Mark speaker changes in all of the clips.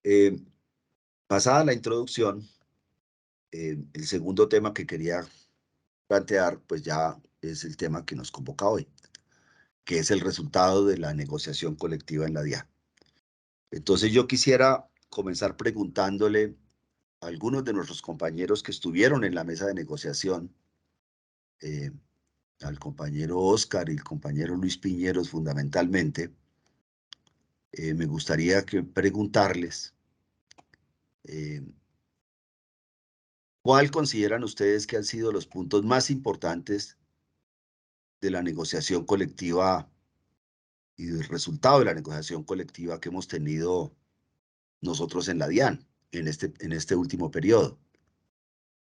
Speaker 1: Eh, Pasada la introducción, el segundo tema que quería plantear, pues ya es el tema que nos convoca hoy, que es el resultado de la negociación colectiva en la DIAN. Entonces yo quisiera comenzar preguntándole a algunos de nuestros compañeros que estuvieron en la mesa de negociación, eh, al compañero Oscar y el compañero Luis Piñeros fundamentalmente, me gustaría preguntarles eh, ¿cuál consideran ustedes que han sido los puntos más importantes de la negociación colectiva y del resultado de la negociación colectiva que hemos tenido nosotros en la DIAN en este último periodo?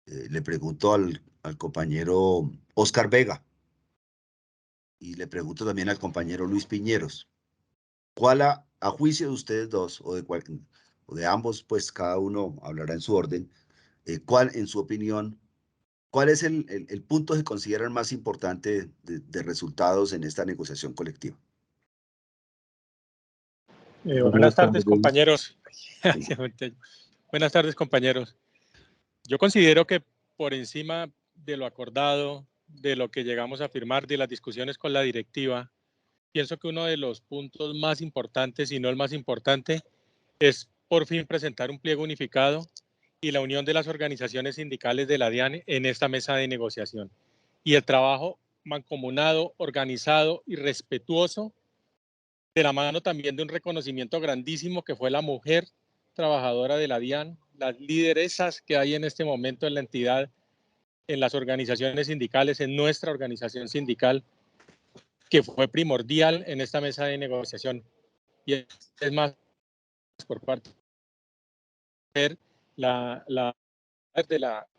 Speaker 1: Le pregunto al compañero Oscar Vega y le pregunto también al compañero Luis Piñeros, ¿cuál a juicio de ustedes dos o de ambos, pues cada uno hablará en su orden, cuál en su opinión, cuál es el punto que consideran más importante de resultados en esta negociación colectiva?
Speaker 2: Buenas tardes, compañeros. Buenas tardes, compañeros. Yo considero que por encima de lo acordado, de lo que llegamos a firmar, de las discusiones con la directiva, pienso que uno de los puntos más importantes, y no el más importante, es por fin presentar un pliego unificado y la unión de las organizaciones sindicales de la DIAN en esta mesa de negociación. Y el trabajo mancomunado, organizado y respetuoso, de la mano también de un reconocimiento grandísimo que fue la mujer trabajadora de la DIAN, las lideresas que hay en este momento en la entidad, en las organizaciones sindicales, en nuestra organización sindical, que fue primordial en esta mesa de negociación. Y es más, por parte de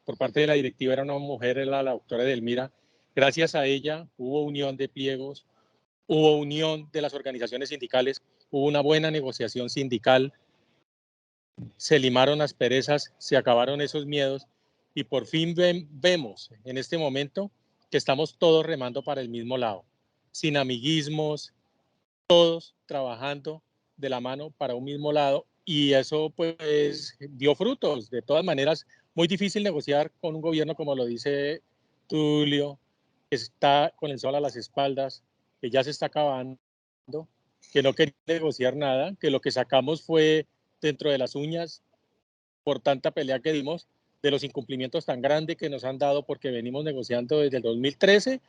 Speaker 2: por parte de la directiva era una mujer, era la doctora Edelmira. Gracias a ella hubo unión de pliegos, hubo unión de las organizaciones sindicales, hubo una buena negociación sindical, se limaron asperezas, se acabaron esos miedos y por fin vemos en este momento que estamos todos remando para el mismo lado, sin amiguismos, todos trabajando de la mano para un mismo lado y eso pues dio frutos. De todas maneras, muy difícil negociar con un gobierno como lo dice Tulio, que está con el sol a las espaldas, que ya se está acabando, que no quería negociar nada, que lo que sacamos fue dentro de las uñas por tanta pelea que dimos, de los incumplimientos tan grandes que nos han dado porque venimos negociando desde el 2013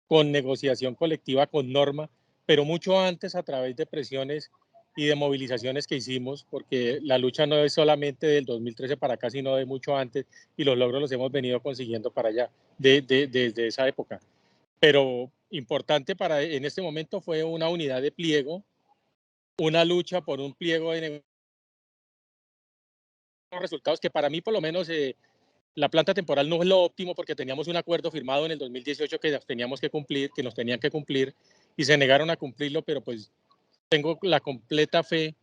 Speaker 2: con negociación colectiva con norma, pero mucho antes a través de presiones y de movilizaciones que hicimos, porque la lucha no es solamente del 2013 para acá, sino de mucho antes, y los logros los hemos venido consiguiendo para allá, desde esa época. Pero importante en este momento fue una unidad de pliego, una lucha por un pliego de resultados que para mí por lo menos la planta temporal no es lo óptimo porque teníamos un acuerdo firmado en el 2018 que teníamos que cumplir, que nos tenían que cumplir y se negaron a cumplirlo, pero pues tengo la completa fe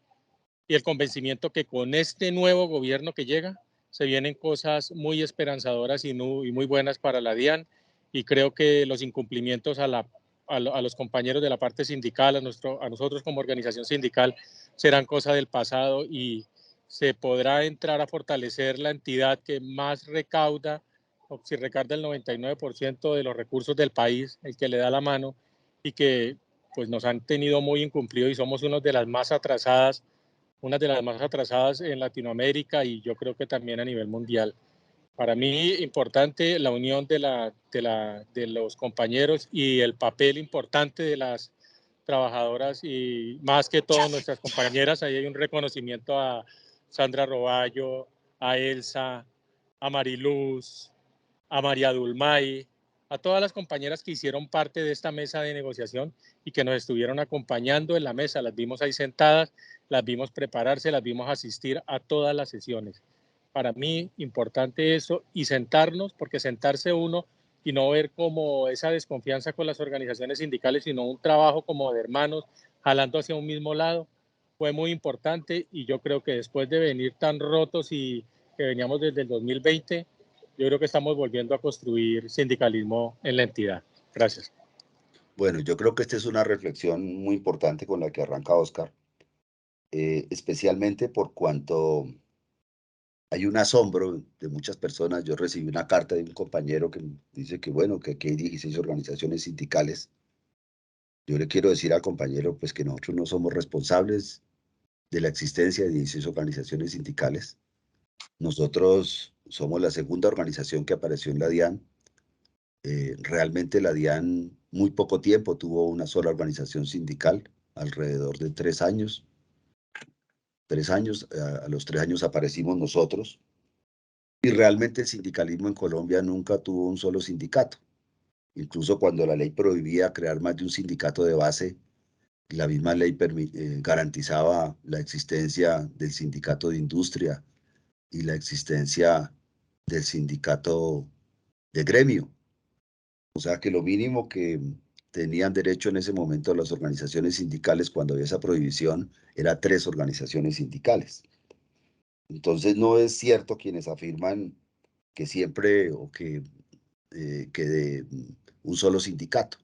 Speaker 2: y el convencimiento que con este nuevo gobierno que llega se vienen cosas muy esperanzadoras y muy buenas para la DIAN y creo que los incumplimientos a los compañeros de la parte sindical, a nosotros como organización sindical, serán cosa del pasado y se podrá entrar a fortalecer la entidad que más recauda, o si recauda el 99% de los recursos del país, el que le da la mano y que pues nos han tenido muy incumplidos y somos una de las más atrasadas en Latinoamérica y yo creo que también a nivel mundial. Para mí importante la unión de los compañeros y el papel importante de las trabajadoras y más que todo nuestras compañeras. Ahí hay un reconocimiento a Sandra Roballo, a Elsa, a Mariluz, a María Dulmay, a todas las compañeras que hicieron parte de esta mesa de negociación y que nos estuvieron acompañando en la mesa. Las vimos ahí sentadas, las vimos prepararse, las vimos asistir a todas las sesiones. Para mí, importante eso y sentarnos, porque sentarse uno y no ver como esa desconfianza con las organizaciones sindicales, sino un trabajo como de hermanos, jalando hacia un mismo lado, fue muy importante y yo creo que después de venir tan rotos y que veníamos desde el 2020, yo creo que estamos volviendo a construir sindicalismo en la entidad. Gracias.
Speaker 1: Bueno, yo creo que esta es una reflexión muy importante con la que arranca Oscar, especialmente por cuanto hay un asombro de muchas personas. Yo recibí una carta de un compañero que dice que, bueno, que aquí hay 16 organizaciones sindicales. Yo le quiero decir al compañero, pues, que nosotros no somos responsables de la existencia de 16 organizaciones sindicales. Nosotros somos la segunda organización que apareció en la DIAN. Realmente la DIAN muy poco tiempo tuvo una sola organización sindical, alrededor de 3 años. 3 años, a los 3 años aparecimos nosotros. Y realmente el sindicalismo en Colombia nunca tuvo un solo sindicato. Incluso cuando la ley prohibía crear más de un sindicato de base, la misma ley garantizaba la existencia del sindicato de industria y la existencia del sindicato de gremio. O sea que lo mínimo que tenían derecho en ese momento las organizaciones sindicales cuando había esa prohibición era 3 organizaciones sindicales. Entonces no es cierto quienes afirman que siempre o que de un solo sindicato,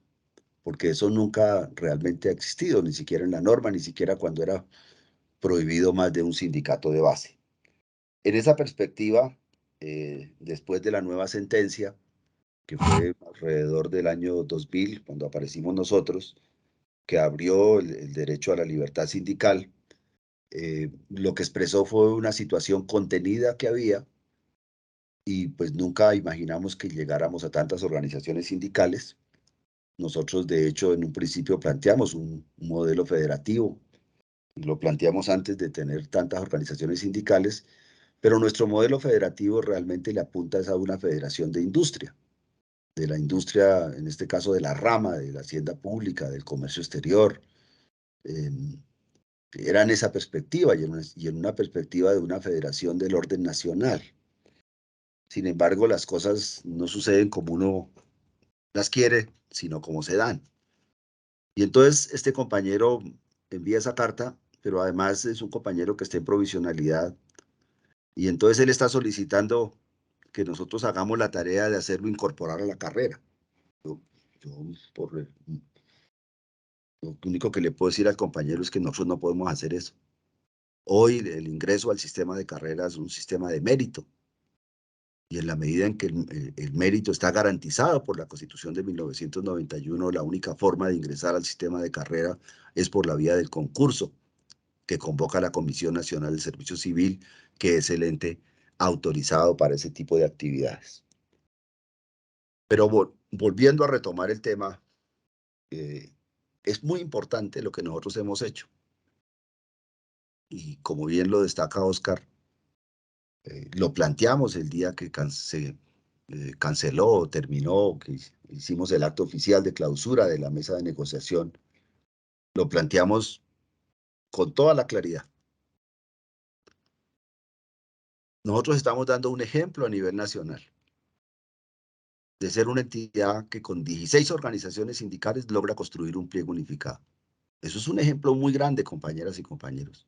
Speaker 1: porque eso nunca realmente ha existido, ni siquiera en la norma, ni siquiera cuando era prohibido más de un sindicato de base. En esa perspectiva, después de la nueva sentencia, que fue alrededor del año 2000, cuando aparecimos nosotros, que abrió el derecho a la libertad sindical, lo que expresó fue una situación contenida que había y pues nunca imaginamos que llegáramos a tantas organizaciones sindicales. Nosotros, de hecho, en un principio planteamos un modelo federativo, lo planteamos antes de tener tantas organizaciones sindicales, pero nuestro modelo federativo realmente le apunta a una federación de la industria, en este caso de la rama, de la hacienda pública, del comercio exterior. Eh, Era en esa perspectiva y en una perspectiva de una federación del orden nacional. Sin embargo, las cosas no suceden como uno las quiere, sino como se dan. Y entonces este compañero envía esa carta, pero además es un compañero que está en provisionalidad. Y entonces él está solicitando que nosotros hagamos la tarea de hacerlo incorporar a la carrera. Yo, yo lo único que le puedo decir al compañero es que nosotros no podemos hacer eso. Hoy el ingreso al sistema de carrera es un sistema de mérito. Y en la medida en que el mérito está garantizado por la Constitución de 1991, la única forma de ingresar al sistema de carrera es por la vía del concurso, que convoca la Comisión Nacional del Servicio Civil, que es el ente autorizado para ese tipo de actividades. Pero volviendo a retomar el tema, es muy importante lo que nosotros hemos hecho. Y como bien lo destaca Oscar, lo planteamos el día que se canceló, terminó, que hicimos el acto oficial de clausura de la mesa de negociación. Lo planteamos con toda la claridad. Nosotros estamos dando un ejemplo a nivel nacional de ser una entidad que con 16 organizaciones sindicales logra construir un pliego unificado. Eso es un ejemplo muy grande, compañeras y compañeros.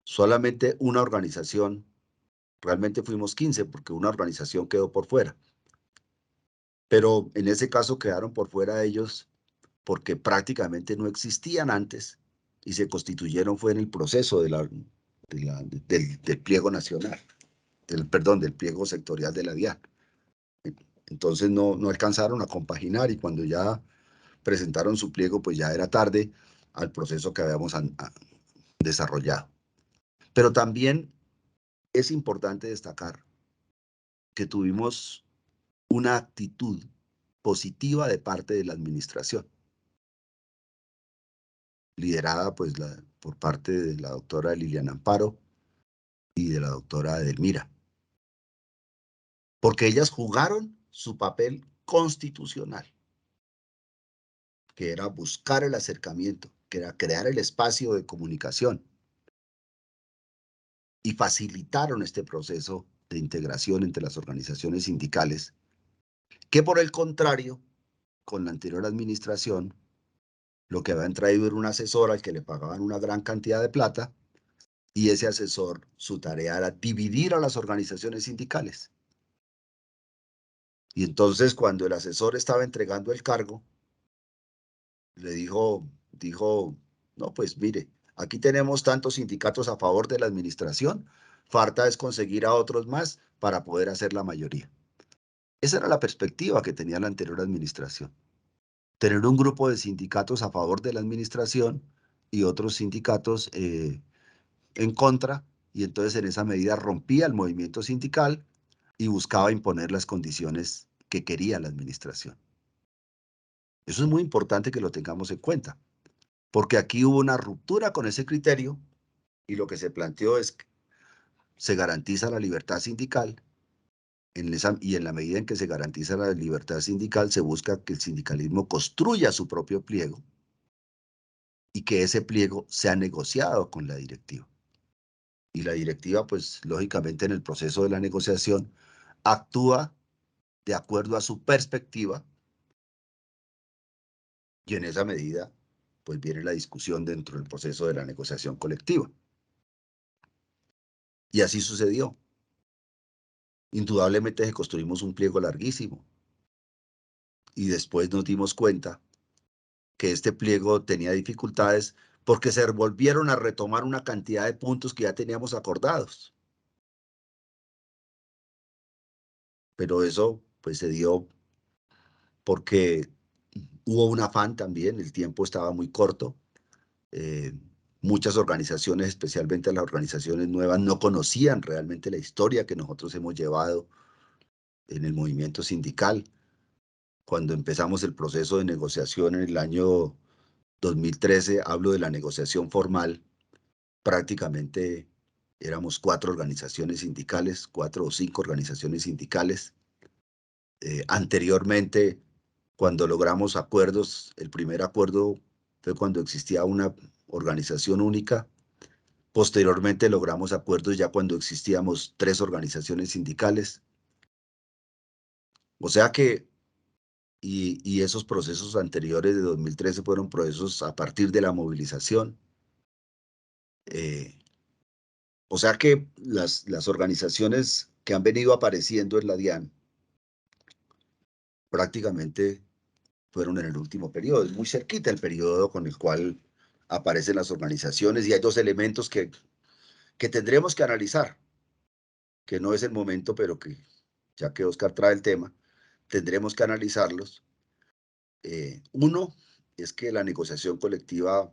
Speaker 1: Solamente una organización, realmente fuimos 15 porque una organización quedó por fuera. Pero en ese caso quedaron por fuera ellos porque prácticamente no existían antes y se constituyeron fue en el proceso del pliego nacional, del pliego sectorial de la DIAN. Entonces no alcanzaron a compaginar y cuando ya presentaron su pliego, pues ya era tarde al proceso que habíamos desarrollado. Pero también es importante destacar que tuvimos una actitud positiva de parte de la administración, liderada pues por parte de la doctora Liliana Amparo y de la doctora Edelmira, porque ellas jugaron su papel constitucional, que era buscar el acercamiento, que era crear el espacio de comunicación, y facilitaron este proceso de integración entre las organizaciones sindicales, que por el contrario, con la anterior administración, lo que habían traído era un asesor al que le pagaban una gran cantidad de plata, y ese asesor, su tarea era dividir a las organizaciones sindicales. Y entonces cuando el asesor estaba entregando el cargo, le dijo, no, pues mire, Aquí tenemos tantos sindicatos a favor de la administración, falta es conseguir a otros más para poder hacer la mayoría. Esa era la perspectiva que tenía la anterior administración. Tener un grupo de sindicatos a favor de la administración y otros sindicatos en contra, y entonces en esa medida rompía el movimiento sindical y buscaba imponer las condiciones que quería la administración. Eso es muy importante que lo tengamos en cuenta, porque aquí hubo una ruptura con ese criterio y lo que se planteó es que se garantiza la libertad sindical y en la medida en que se garantiza la libertad sindical se busca que el sindicalismo construya su propio pliego y que ese pliego sea negociado con la directiva. Y la directiva, pues lógicamente en el proceso de la negociación, actúa de acuerdo a su perspectiva y en esa medida, pues viene la discusión dentro del proceso de la negociación colectiva. Y así sucedió. Indudablemente construimos un pliego larguísimo y después nos dimos cuenta que este pliego tenía dificultades porque se volvieron a retomar una cantidad de puntos que ya teníamos acordados. Pero eso pues se dio porque hubo un afán también, el tiempo estaba muy corto. Muchas organizaciones, especialmente las organizaciones nuevas, no conocían realmente la historia que nosotros hemos llevado en el movimiento sindical. Cuando empezamos el proceso de negociación en el año 2013, hablo de la negociación formal, prácticamente éramos 4 organizaciones sindicales, 4 o 5 organizaciones sindicales. Anteriormente, cuando logramos acuerdos, el primer acuerdo fue cuando existía una organización única. Posteriormente logramos acuerdos ya cuando existíamos 3 organizaciones sindicales. O sea que, y esos procesos anteriores de 2013 fueron procesos a partir de la movilización. O sea que las organizaciones que han venido apareciendo en la DIAN prácticamente fueron en el último periodo, es muy cerquita el periodo con el cual aparecen las organizaciones y hay 2 elementos que tendremos que analizar, que no es el momento, pero que ya que Oscar trae el tema, tendremos que analizarlos. Uno es que la negociación colectiva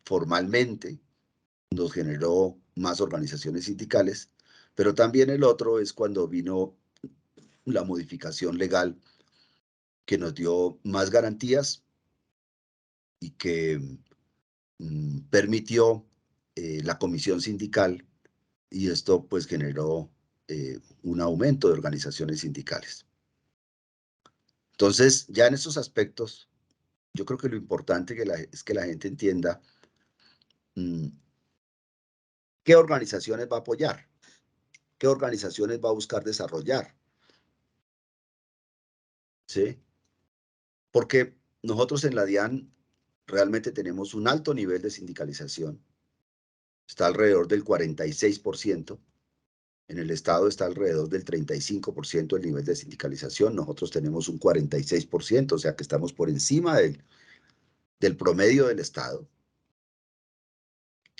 Speaker 1: formalmente nos generó más organizaciones sindicales, pero también el otro es cuando vino la modificación legal que nos dio más garantías y que permitió la comisión sindical y esto pues generó un aumento de organizaciones sindicales. Entonces, ya en estos aspectos, yo creo que lo importante es que la gente entienda qué organizaciones va a apoyar, qué organizaciones va a buscar desarrollar, ¿sí? Porque nosotros en la DIAN realmente tenemos un alto nivel de sindicalización, está alrededor del 46%, en el Estado está alrededor del 35% del nivel de sindicalización, nosotros tenemos un 46%, o sea que estamos por encima del promedio del Estado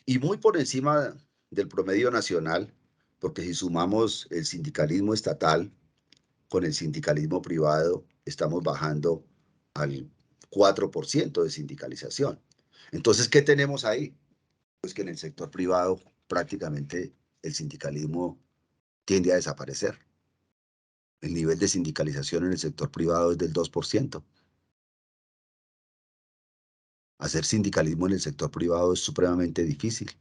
Speaker 1: y muy por encima del promedio nacional, porque si sumamos el sindicalismo estatal con el sindicalismo privado, estamos bajando al 4% de sindicalización. Entonces, ¿qué tenemos ahí? Pues que en el sector privado prácticamente el sindicalismo tiende a desaparecer. El nivel de sindicalización en el sector privado es del 2%. Hacer sindicalismo en el sector privado es supremamente difícil.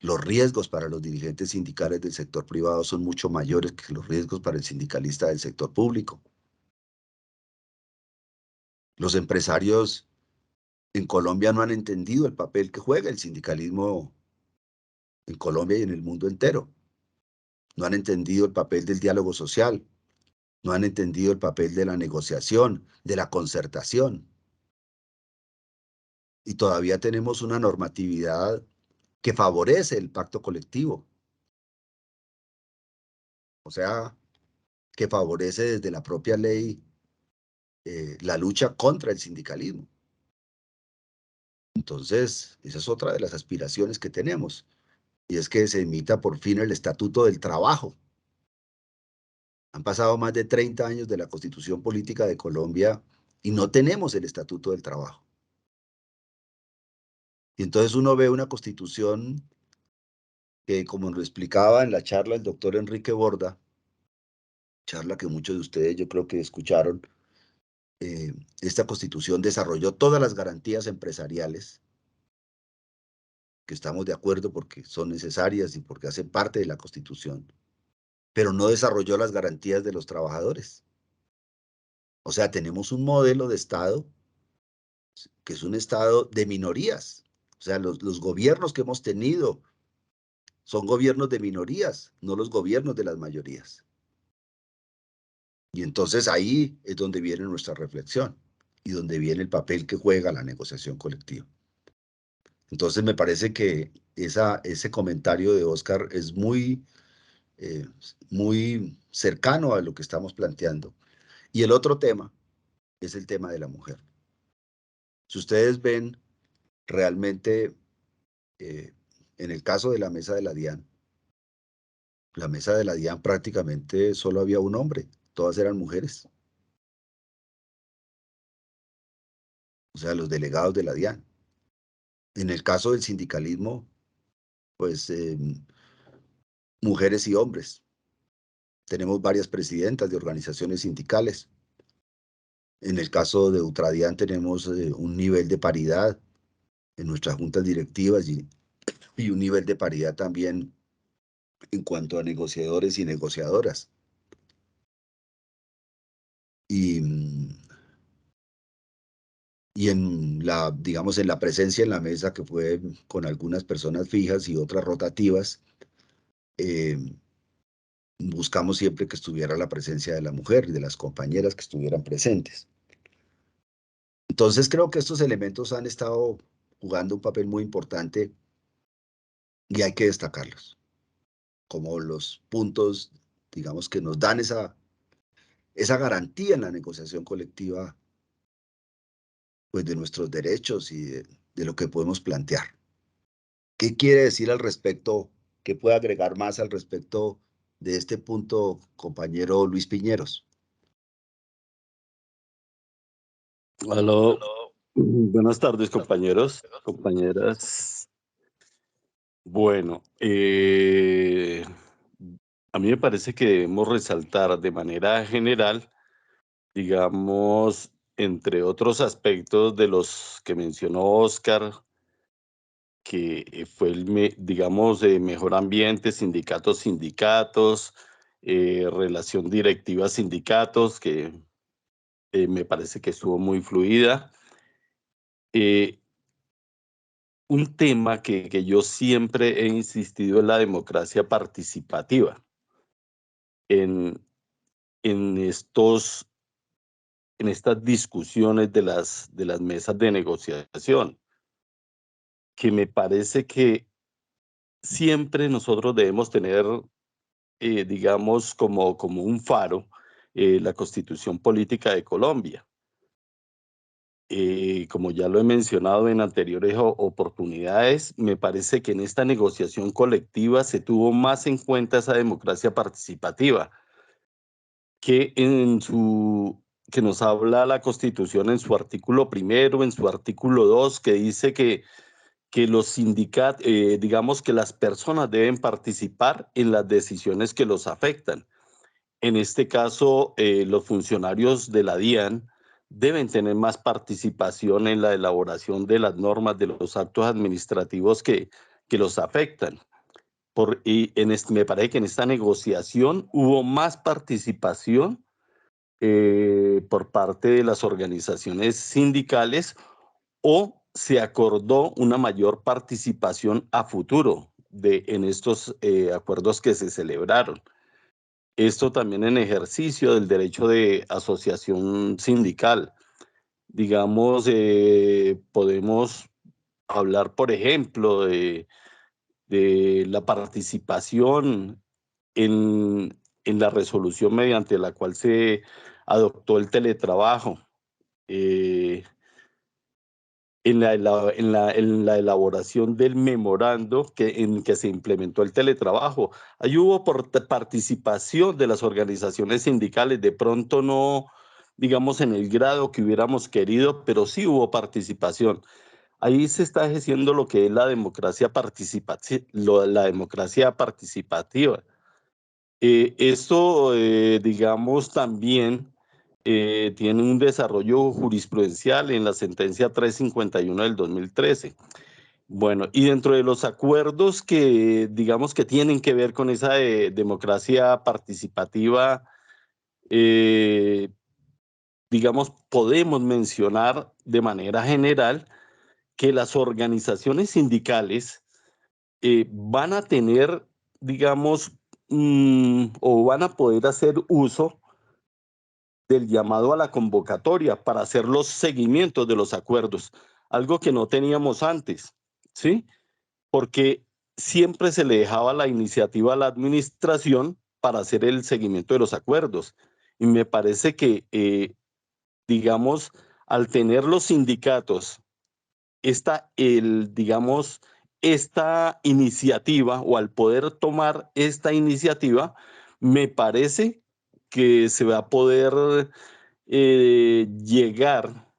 Speaker 1: Los riesgos para los dirigentes sindicales del sector privado son mucho mayores que los riesgos para el sindicalista del sector público. Los empresarios en Colombia no han entendido el papel que juega el sindicalismo en Colombia y en el mundo entero. No han entendido el papel del diálogo social, no han entendido el papel de la negociación, de la concertación. Y todavía tenemos una normatividad que favorece el pacto colectivo. O sea, que favorece desde la propia ley la lucha contra el sindicalismo. Entonces, esa es otra de las aspiraciones que tenemos, y es que se emita por fin el Estatuto del Trabajo. Han pasado más de 30 años de la Constitución Política de Colombia y no tenemos el Estatuto del Trabajo. Y entonces uno ve una Constitución que, como lo explicaba en la charla el doctor Enrique Borda, charla que muchos de ustedes yo creo que escucharon, esta Constitución desarrolló todas las garantías empresariales, que estamos de acuerdo porque son necesarias y porque hacen parte de la Constitución, pero no desarrolló las garantías de los trabajadores. O sea, tenemos un modelo de Estado que es un Estado de minorías. O sea, los gobiernos que hemos tenido son gobiernos de minorías, no los gobiernos de las mayorías. Y entonces ahí es donde viene nuestra reflexión y donde viene el papel que juega la negociación colectiva. Entonces me parece que ese comentario de Oscar es muy cercano a lo que estamos planteando. Y el otro tema es el tema de la mujer. Si ustedes ven realmente, en el caso de la mesa de la mesa de la DIAN prácticamente solo había un hombre, todas eran mujeres. O sea, los delegados de la DIAN. En el caso del sindicalismo, pues mujeres y hombres. Tenemos varias presidentas de organizaciones sindicales. En el caso de Ultradian tenemos un nivel de paridad en nuestras juntas directivas y un nivel de paridad también en cuanto a negociadores y negociadoras. Y, y digamos, en la presencia en la mesa, que fue con algunas personas fijas y otras rotativas, eh, buscamos siempre que estuviera la presencia de la mujer y de las compañeras que estuvieran presentes. Entonces creo que estos elementos han estado jugando un papel muy importante y hay que destacarlos como los puntos, digamos, que nos dan esa garantía en la negociación colectiva, pues de nuestros derechos y de lo que podemos plantear. ¿Qué quiere decir al respecto? ¿Qué puede agregar más al respecto de este punto, compañero Luis Piñeros?
Speaker 3: Aló, buenas tardes, compañeros, compañeras. Bueno, a mí me parece que debemos resaltar de manera general, digamos, entre otros aspectos de los que mencionó Oscar, que fue digamos, mejor ambiente, sindicatos, relación directiva sindicatos, que me parece que estuvo muy fluida. Un tema que yo siempre he insistido en la democracia participativa, en, en, estos, en estas discusiones de las mesas de negociación, que me parece que siempre nosotros debemos tener, digamos, como un faro, la Constitución Política de Colombia. Como ya lo he mencionado en anteriores oportunidades, me parece que en esta negociación colectiva se tuvo más en cuenta esa democracia participativa que que nos habla la Constitución en su artículo primero, en su artículo 2, que dice que los sindicatos, digamos que las personas deben participar en las decisiones que los afectan. En este caso, los funcionarios de la DIAN deben tener más participación en la elaboración de las normas, de los actos administrativos que los afectan. Me parece que en esta negociación hubo más participación por parte de las organizaciones sindicales, o se acordó una mayor participación a futuro en estos acuerdos que se celebraron. Esto también en ejercicio del derecho de asociación sindical. Digamos, podemos hablar, por ejemplo, de la participación en la resolución mediante la cual se adoptó el teletrabajo. en la elaboración del memorando en que se implementó el teletrabajo. Ahí hubo participación de las organizaciones sindicales, de pronto no, digamos, en el grado que hubiéramos querido, pero sí hubo participación. Ahí se está ejerciendo lo que es la democracia participativa. Esto, digamos, también tiene un desarrollo jurisprudencial en la sentencia 351 del 2013. Bueno, y dentro de los acuerdos que, digamos, que tienen que ver con esa democracia participativa, eh, digamos, podemos mencionar de manera general que las organizaciones sindicales van a tener, digamos, o van a poder hacer uso del llamado a la convocatoria para hacer los seguimientos de los acuerdos, algo que no teníamos antes, ¿sí? Porque siempre se le dejaba la iniciativa a la administración para hacer el seguimiento de los acuerdos. Y me parece que, digamos, al tener los sindicatos digamos, esta iniciativa o al poder tomar esta iniciativa, me parece que se va a poder llegar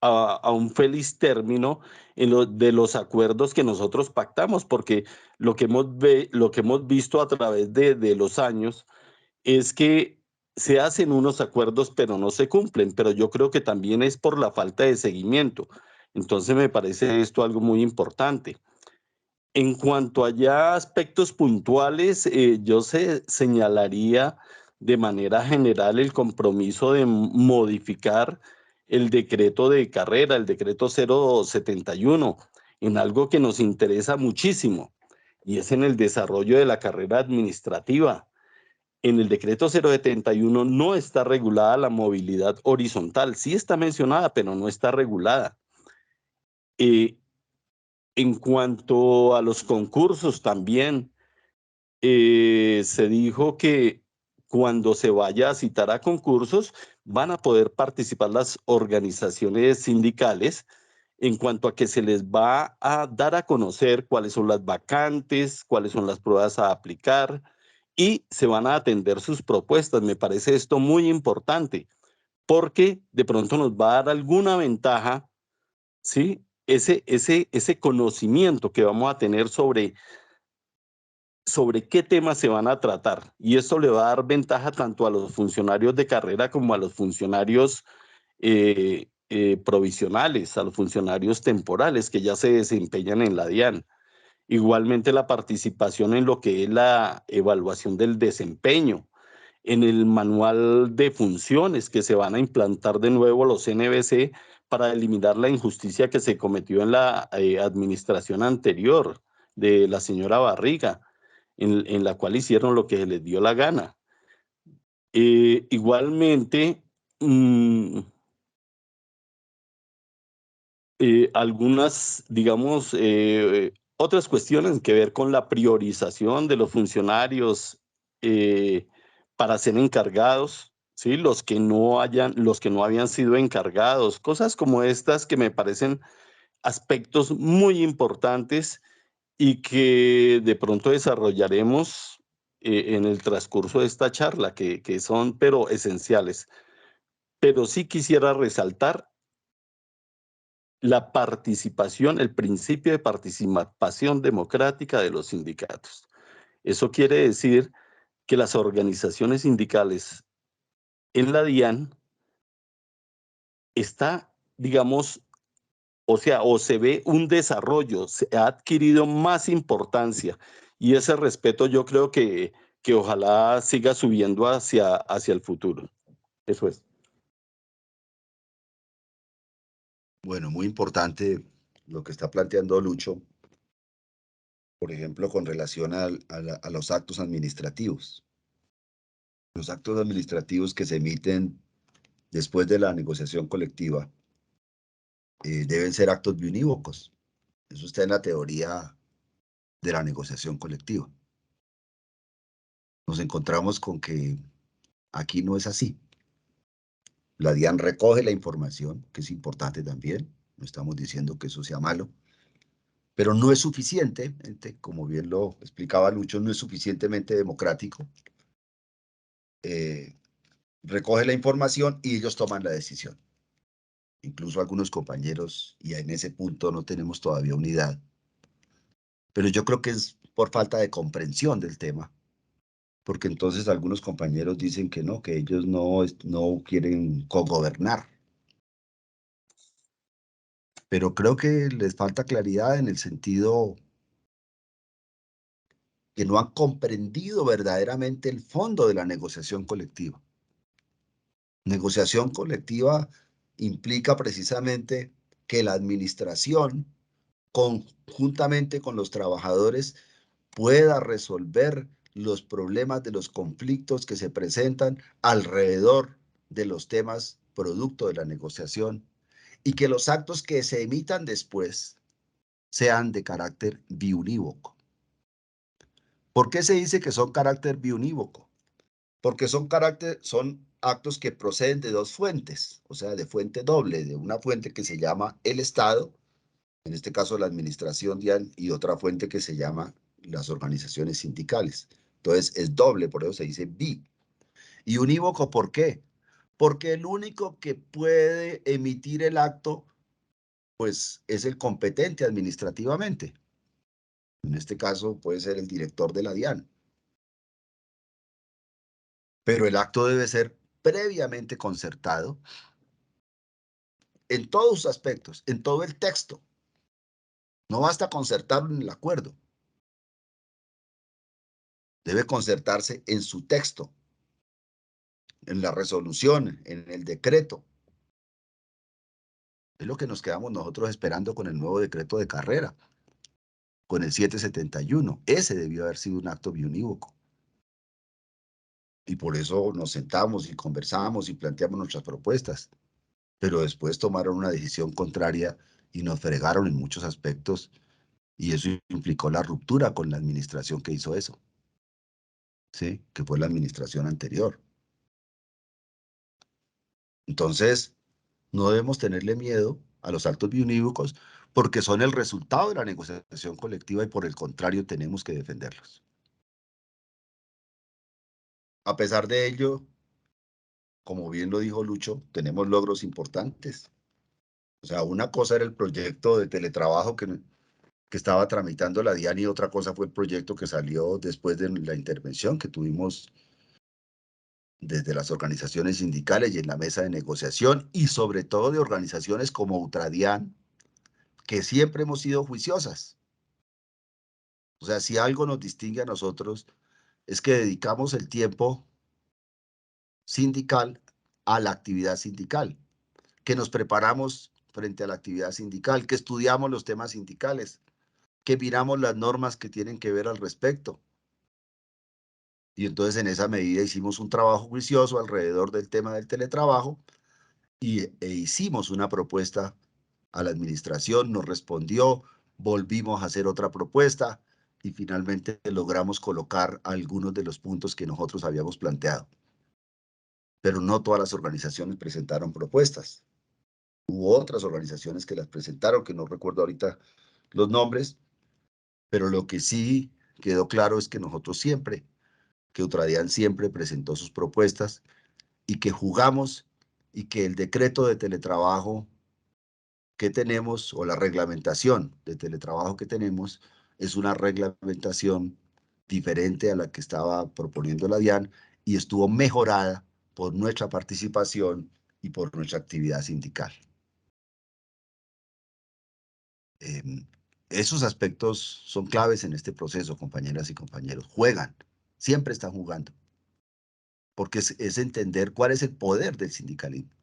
Speaker 3: a un feliz término de los acuerdos que nosotros pactamos, porque lo que hemos visto a través de los años es que se hacen unos acuerdos, pero no se cumplen, pero yo creo que también es por la falta de seguimiento. Entonces me parece esto algo muy importante. En cuanto a ya aspectos puntuales, yo señalaría de manera general el compromiso de modificar el decreto de carrera, el decreto 071, en algo que nos interesa muchísimo, y es en el desarrollo de la carrera administrativa. En el decreto 071 no está regulada la movilidad horizontal. Sí está mencionada, pero no está regulada. En cuanto a los concursos también, se dijo que cuando se vaya a citar a concursos van a poder participar las organizaciones sindicales en cuanto a que se les va a dar a conocer cuáles son las vacantes, cuáles son las pruebas a aplicar y se van a atender sus propuestas. Me parece esto muy importante porque de pronto nos va a dar alguna ventaja, ¿sí? Ese conocimiento que vamos a tener sobre qué temas se van a tratar. Y esto le va a dar ventaja tanto a los funcionarios de carrera como a los funcionarios provisionales, a los funcionarios temporales que ya se desempeñan en la DIAN. Igualmente la participación en lo que es la evaluación del desempeño, en el manual de funciones que se van a implantar de nuevo los NBC para eliminar la injusticia que se cometió en la administración anterior de la señora Barriga, en la cual hicieron lo que se les dio la gana. Igualmente, algunas, digamos, otras cuestiones que ver con la priorización de los funcionarios para ser encargados, ¿sí? Los que no habían sido encargados, cosas como estas que me parecen aspectos muy importantes y que de pronto desarrollaremos en el transcurso de esta charla, que son pero esenciales. Pero sí quisiera resaltar la participación, el principio de participación democrática de los sindicatos. Eso quiere decir que las organizaciones sindicales en la DIAN está, digamos, o se ve un desarrollo, se ha adquirido más importancia y ese respeto yo creo que ojalá siga subiendo hacia el futuro. Eso es.
Speaker 1: Bueno, muy importante lo que está planteando Lucho, por ejemplo, con relación a los actos administrativos. Los actos administrativos que se emiten después de la negociación colectiva deben ser actos biunívocos. Eso está en la teoría de la negociación colectiva. Nos encontramos con que aquí no es así. La DIAN recoge la información, que es importante también, no estamos diciendo que eso sea malo, pero no es suficiente, como bien lo explicaba Lucho, no es suficientemente democrático. Recoge la información y ellos toman la decisión. Incluso algunos compañeros, y en ese punto no tenemos todavía unidad, pero yo creo que es por falta de comprensión del tema, porque entonces algunos compañeros dicen que no, que ellos no quieren cogobernar. Pero creo que les falta claridad en el sentido que no han comprendido verdaderamente el fondo de la negociación colectiva. Negociación colectiva implica precisamente que la administración, conjuntamente con los trabajadores, pueda resolver los problemas de los conflictos que se presentan alrededor de los temas producto de la negociación y que los actos que se emitan después sean de carácter biunívoco. ¿Por qué se dice que son carácter biunívoco? Porque son actos que proceden de dos fuentes, o sea, de fuente doble, de una fuente que se llama el Estado, en este caso la administración DIAN, y otra fuente que se llama las organizaciones sindicales. Entonces es doble, por eso se dice bi. Y unívoco, ¿por qué? Porque el único que puede emitir el acto, pues es el competente administrativamente. En este caso puede ser el director de la DIAN. Pero el acto debe ser previamente concertado en todos sus aspectos, en todo el texto. No basta concertarlo en el acuerdo. Debe concertarse en su texto, en la resolución, en el decreto. Es lo que nos quedamos nosotros esperando con el nuevo decreto de carrera, con el 771. Ese debió haber sido un acto biunívoco. Y por eso nos sentamos y conversamos y planteamos nuestras propuestas. Pero después tomaron una decisión contraria y nos fregaron en muchos aspectos. Y eso implicó la ruptura con la administración que hizo eso, ¿sí? Que fue la administración anterior. Entonces, no debemos tenerle miedo a los actos biunívocos porque son el resultado de la negociación colectiva y por el contrario tenemos que defenderlos. A pesar de ello, como bien lo dijo Lucho, tenemos logros importantes. O sea, una cosa era el proyecto de teletrabajo que estaba tramitando la DIAN y otra cosa fue el proyecto que salió después de la intervención que tuvimos desde las organizaciones sindicales y en la mesa de negociación y sobre todo de organizaciones como Ultradian, que siempre hemos sido juiciosas. O sea, si algo nos distingue a nosotros es que dedicamos el tiempo sindical a la actividad sindical, que nos preparamos frente a la actividad sindical, que estudiamos los temas sindicales, que miramos las normas que tienen que ver al respecto. Y entonces en esa medida hicimos un trabajo juicioso alrededor del tema del teletrabajo e hicimos una propuesta a la administración, nos respondió, volvimos a hacer otra propuesta y finalmente logramos colocar algunos de los puntos que nosotros habíamos planteado. Pero no todas las organizaciones presentaron propuestas. Hubo otras organizaciones que las presentaron, que no recuerdo ahorita los nombres, pero lo que sí quedó claro es que nosotros siempre, que Ultradian siempre presentó sus propuestas y que jugamos y que el decreto de teletrabajo que tenemos o la reglamentación de teletrabajo que tenemos es una reglamentación diferente a la que estaba proponiendo la DIAN y estuvo mejorada por nuestra participación y por nuestra actividad sindical. Esos aspectos son claves en este proceso, compañeras y compañeros. Juegan, siempre están jugando, porque es entender cuál es el poder del sindicalismo,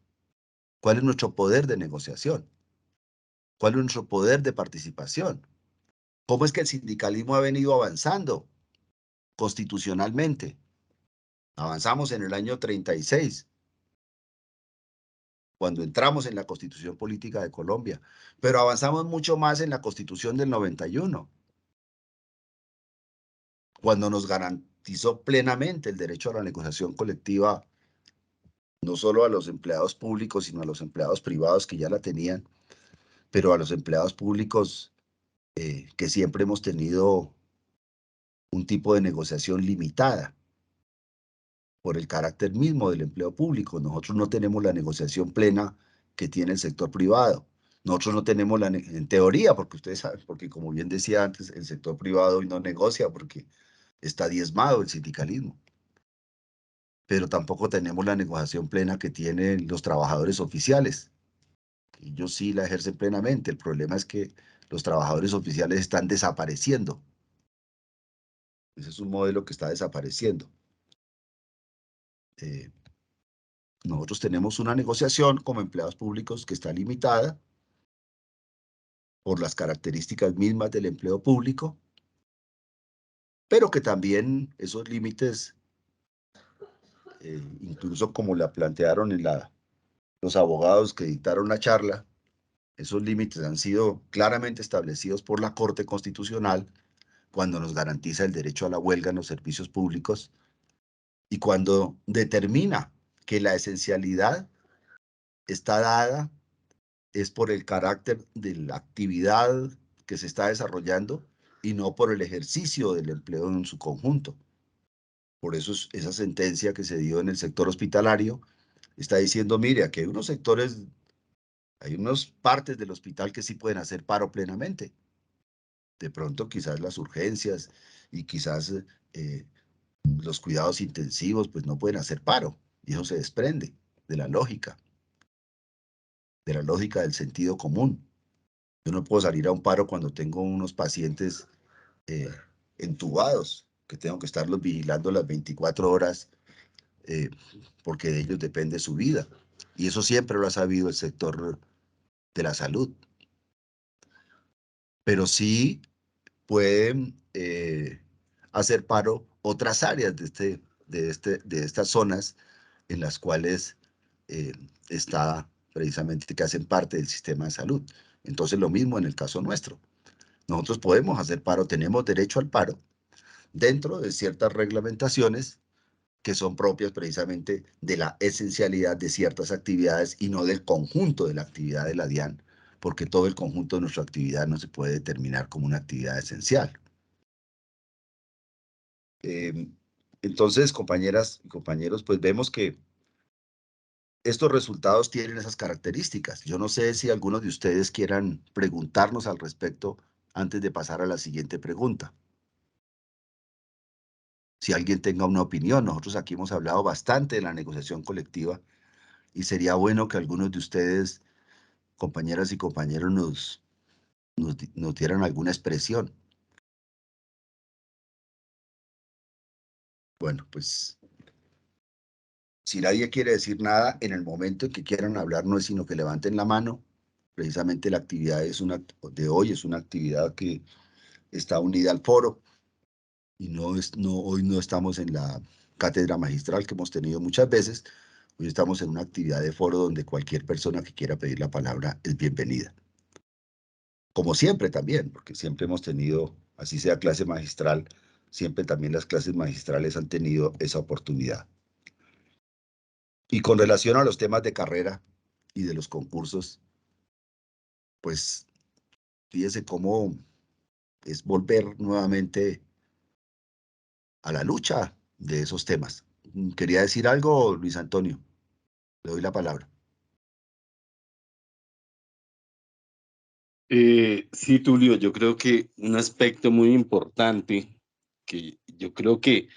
Speaker 1: cuál es nuestro poder de negociación, cuál es nuestro poder de participación, cómo es que el sindicalismo ha venido avanzando constitucionalmente. Avanzamos en el año 36, cuando entramos en la Constitución Política de Colombia, pero avanzamos mucho más en la Constitución del 91, cuando nos garantizó plenamente el derecho a la negociación colectiva, no solo a los empleados públicos, sino a los empleados privados que ya la tenían, pero a los empleados públicos que siempre hemos tenido un tipo de negociación limitada por el carácter mismo del empleo público. Nosotros no tenemos la negociación plena que tiene el sector privado. Nosotros no tenemos en teoría, porque ustedes saben, porque como bien decía antes, el sector privado hoy no negocia porque está diezmado el sindicalismo. Pero tampoco tenemos la negociación plena que tienen los trabajadores oficiales. Ellos sí la ejercen plenamente. El problema es que los trabajadores oficiales están desapareciendo. Ese es un modelo que está desapareciendo. Nosotros tenemos una negociación como empleados públicos que está limitada por las características mismas del empleo público, pero que también esos límites, incluso como la plantearon los abogados que dictaron la charla, esos límites han sido claramente establecidos por la Corte Constitucional cuando nos garantiza el derecho a la huelga en los servicios públicos y cuando determina que la esencialidad está dada es por el carácter de la actividad que se está desarrollando y no por el ejercicio del empleo en su conjunto. Por eso esa sentencia que se dio en el sector hospitalario está diciendo, mire, aquí hay unos sectores, hay unas partes del hospital que sí pueden hacer paro plenamente. De pronto quizás las urgencias y quizás los cuidados intensivos pues no pueden hacer paro. Y eso se desprende de la lógica del sentido común. Yo no puedo salir a un paro cuando tengo unos pacientes entubados, que tengo que estarlos vigilando las 24 horas porque de ellos depende su vida. Y eso siempre lo ha sabido el sector de la salud. Pero sí pueden hacer paro otras áreas de estas zonas en las cuales está precisamente que hacen parte del sistema de salud. Entonces lo mismo en el caso nuestro. Nosotros podemos hacer paro, tenemos derecho al paro dentro de ciertas reglamentaciones que son propias precisamente de la esencialidad de ciertas actividades y no del conjunto de la actividad de la DIAN, porque todo el conjunto de nuestra actividad no se puede determinar como una actividad esencial. Entonces, compañeras y compañeros, pues vemos que estos resultados tienen esas características. Yo no sé si algunos de ustedes quieran preguntarnos al respecto antes de pasar a la siguiente pregunta. Si alguien tenga una opinión, nosotros aquí hemos hablado bastante de la negociación colectiva y sería bueno que algunos de ustedes, compañeras y compañeros, nos dieran alguna expresión. Bueno, pues si nadie quiere decir nada, en el momento en que quieran hablar no es sino que levanten la mano. Precisamente la actividad de hoy es una actividad que está unida al foro y hoy no estamos en la cátedra magistral que hemos tenido muchas veces. Hoy estamos en una actividad de foro donde cualquier persona que quiera pedir la palabra es bienvenida. Como siempre también, porque siempre hemos tenido, así sea clase magistral, siempre también las clases magistrales han tenido esa oportunidad. Y con relación a los temas de carrera y de los concursos, pues fíjese cómo es volver nuevamente a la lucha de esos temas. ¿Quería decir algo, Luis Antonio? Le doy la palabra.
Speaker 3: Sí, Tulio, yo creo que un aspecto muy importante, que yo creo que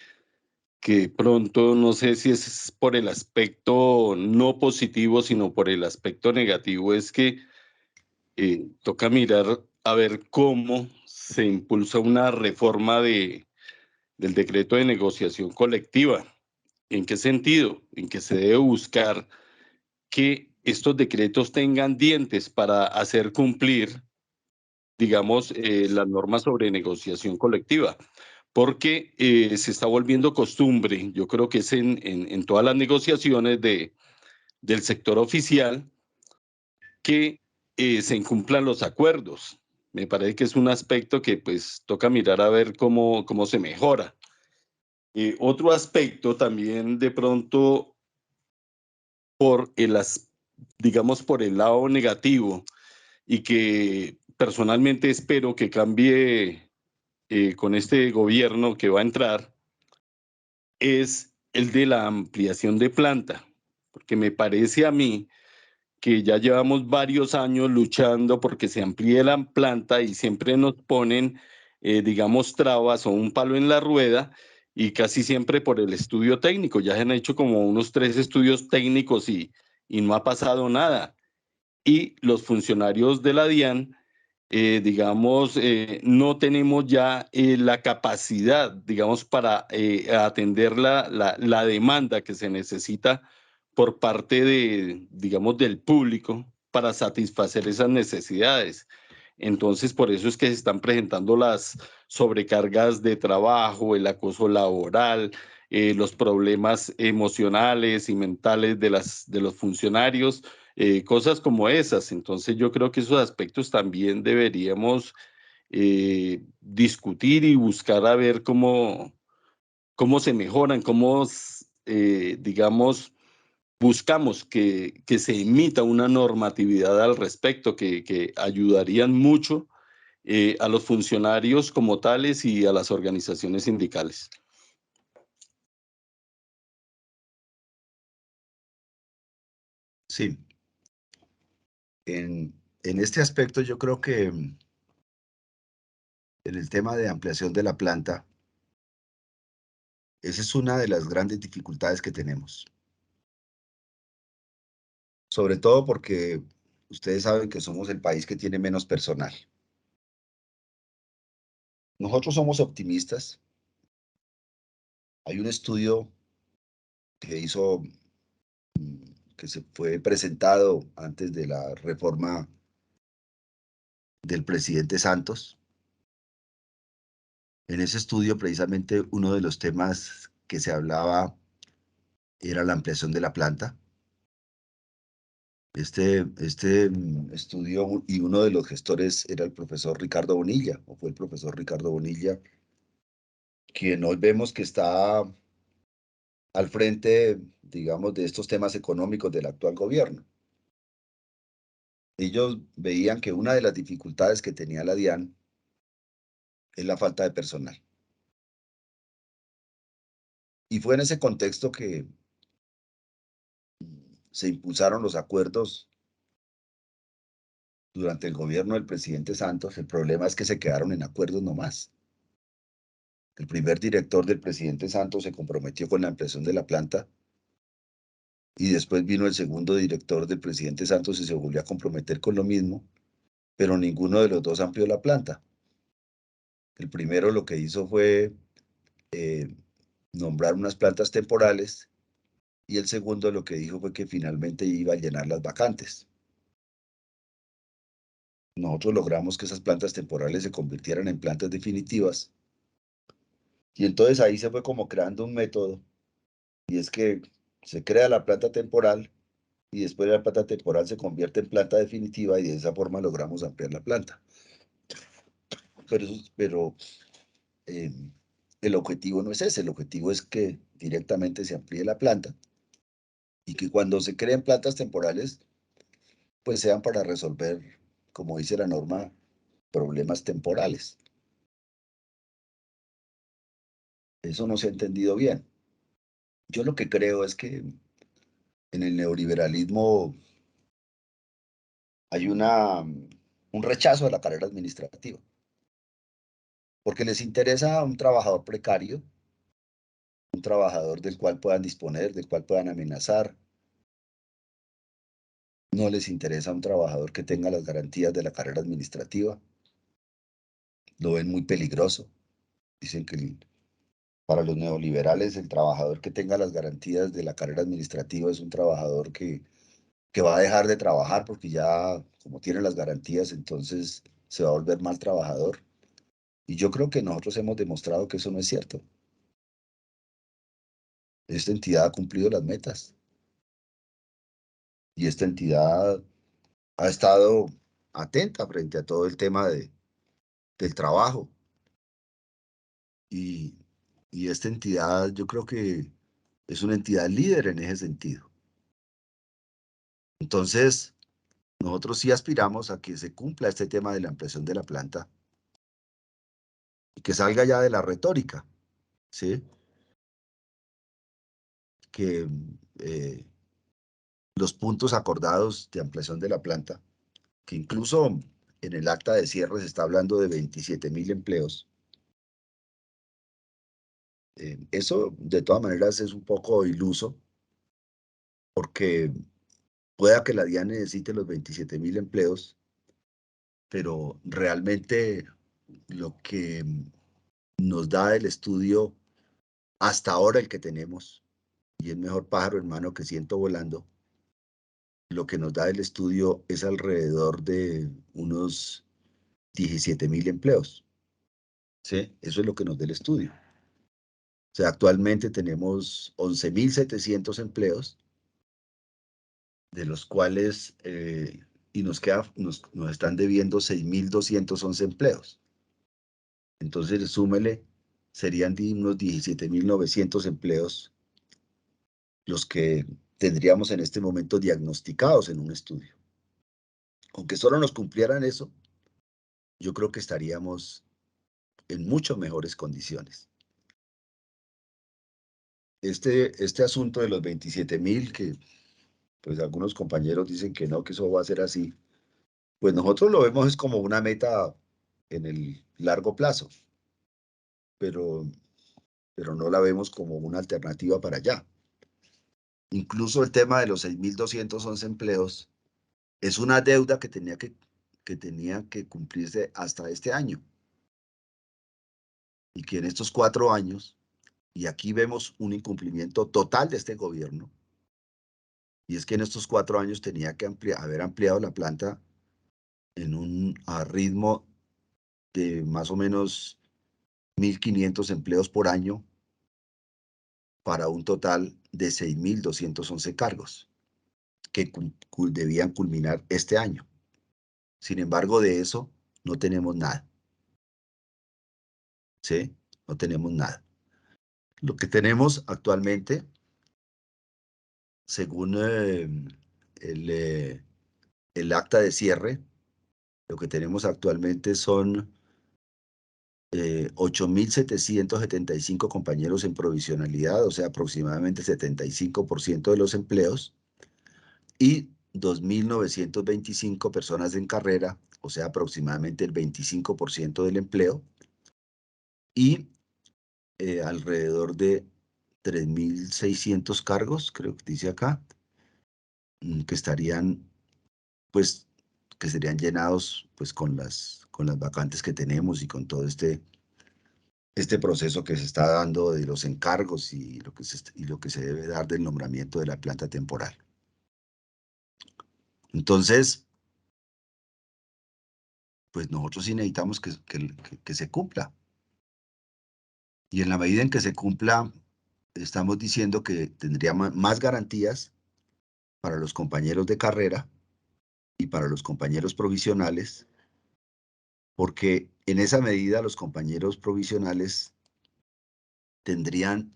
Speaker 3: pronto, no sé si es por el aspecto no positivo, sino por el aspecto negativo, es que toca mirar a ver cómo se impulsa una reforma del decreto de negociación colectiva. ¿En qué sentido? En que se debe buscar que estos decretos tengan dientes para hacer cumplir, digamos, las normas sobre negociación colectiva, porque se está volviendo costumbre, yo creo que es en todas las negociaciones del sector oficial, que se incumplan los acuerdos. Me parece que es un aspecto que pues toca mirar a ver cómo se mejora. Otro aspecto también de pronto digamos por el lado negativo, y que personalmente espero que cambie con este gobierno que va a entrar, es el de la ampliación de planta, porque me parece a mí que ya llevamos varios años luchando porque se amplíe la planta y siempre nos ponen, digamos, trabas o un palo en la rueda y casi siempre por el estudio técnico. Ya se han hecho como unos 3 estudios técnicos y no ha pasado nada. Y los funcionarios de la DIAN, digamos, no tenemos ya la capacidad, digamos, para atender la demanda que se necesita por parte de, digamos, del público para satisfacer esas necesidades. Entonces, por eso es que se están presentando las sobrecargas de trabajo, el acoso laboral, los problemas emocionales y mentales de los funcionarios, cosas como esas. Entonces, yo creo que esos aspectos también deberíamos discutir y buscar a ver cómo se mejoran, digamos, buscamos que se emita una normatividad al respecto que ayudarían mucho a los funcionarios como tales y a las organizaciones sindicales.
Speaker 1: Sí. En este aspecto yo creo que en el tema de ampliación de la planta, esa es una de las grandes dificultades que tenemos. Sobre todo porque ustedes saben que somos el país que tiene menos personal. Nosotros somos optimistas. Hay un estudio que que se fue presentado antes de la reforma del presidente Santos. En ese estudio, precisamente, uno de los temas que se hablaba era la ampliación de la planta. Este estudio y uno de los gestores era el profesor Ricardo Bonilla, o fue el profesor Ricardo Bonilla, quien hoy vemos que está al frente, digamos, de estos temas económicos del actual gobierno. Ellos veían que una de las dificultades que tenía la DIAN es la falta de personal. Y fue en ese contexto que se impulsaron los acuerdos durante el gobierno del presidente Santos. El problema es que se quedaron en acuerdos nomás. El primer director del presidente Santos se comprometió con la ampliación de la planta y después vino el segundo director del presidente Santos y se volvió a comprometer con lo mismo, pero ninguno de los dos amplió la planta. El primero lo que hizo fue nombrar unas plantas temporales y el segundo lo que dijo fue que finalmente iba a llenar las vacantes. Nosotros logramos que esas plantas temporales se convirtieran en plantas definitivas y entonces ahí se fue como creando un método y es que se crea la planta temporal y después la planta temporal se convierte en planta definitiva y de esa forma logramos ampliar la planta. Pero el objetivo no es ese, el objetivo es que directamente se amplíe la planta y que cuando se creen plantas temporales, pues sean para resolver, como dice la norma, problemas temporales. Eso no se ha entendido bien. Yo lo que creo es que en el neoliberalismo hay un rechazo a la carrera administrativa, porque les interesa un trabajador precario, un trabajador del cual puedan disponer, del cual puedan amenazar. No les interesa un trabajador que tenga las garantías de la carrera administrativa. Lo ven muy peligroso. Dicen que para los neoliberales el trabajador que tenga las garantías de la carrera administrativa es un trabajador que va a dejar de trabajar porque ya como tiene las garantías entonces se va a volver mal trabajador. Y yo creo que nosotros hemos demostrado que eso no es cierto. Esta entidad ha cumplido las metas y esta entidad ha estado atenta frente a todo el tema del trabajo. Y, y esta entidad yo creo que es una entidad líder en ese sentido. Entonces, nosotros sí aspiramos a que se cumpla este tema de la ampliación de la planta y que salga ya de la retórica, ¿sí? Que los puntos acordados de ampliación de la planta, que incluso en el acta de cierre se está hablando de 27.000 empleos. Eso, de todas maneras, es un poco iluso, porque pueda que la DIAN necesite los 27.000 empleos, pero realmente lo que nos da el estudio hasta ahora, el que tenemos, y es mejor pájaro en mano que ciento volando, lo que nos da el estudio es alrededor de unos 17.000 empleos. ¿Sí? Eso es lo que nos da el estudio. O sea, actualmente tenemos 11.700 empleos, de los cuales y nos están debiendo 6.211 empleos. Entonces, súmele, serían unos 17.900 empleos los que tendríamos en este momento diagnosticados en un estudio. Aunque solo nos cumplieran eso, yo creo que estaríamos en mucho mejores condiciones. Este asunto de los 27.000, que pues algunos compañeros dicen que no, que eso va a ser así, pues nosotros lo vemos es como una meta en el largo plazo, pero no la vemos como una alternativa para allá. Incluso el tema de los 6.211 empleos es una deuda que tenía que cumplirse hasta este año. Y que en estos 4 años, y aquí vemos un incumplimiento total de este gobierno, y es que en estos 4 años tenía que haber ampliado la planta en un ritmo de más o menos 1.500 empleos por año para un total de 6.211 cargos que debían culminar este año. Sin embargo, de eso no tenemos nada. ¿Sí? No tenemos nada. Lo que tenemos actualmente, según el acta de cierre, lo que tenemos actualmente son 8.775 compañeros en provisionalidad, o sea, aproximadamente 75% de los empleos, y 2.925 personas en carrera, o sea, aproximadamente el 25% del empleo, y alrededor de 3.600 cargos, creo que dice acá, que estarían, pues, que serían llenados, pues, con las vacantes que tenemos y con todo este proceso que se está dando de los encargos y lo que se debe dar del nombramiento de la planta temporal. Entonces, pues nosotros sí necesitamos que se cumpla. Y en la medida en que se cumpla, estamos diciendo que tendría más garantías para los compañeros de carrera y para los compañeros provisionales, porque en esa medida los compañeros provisionales tendrían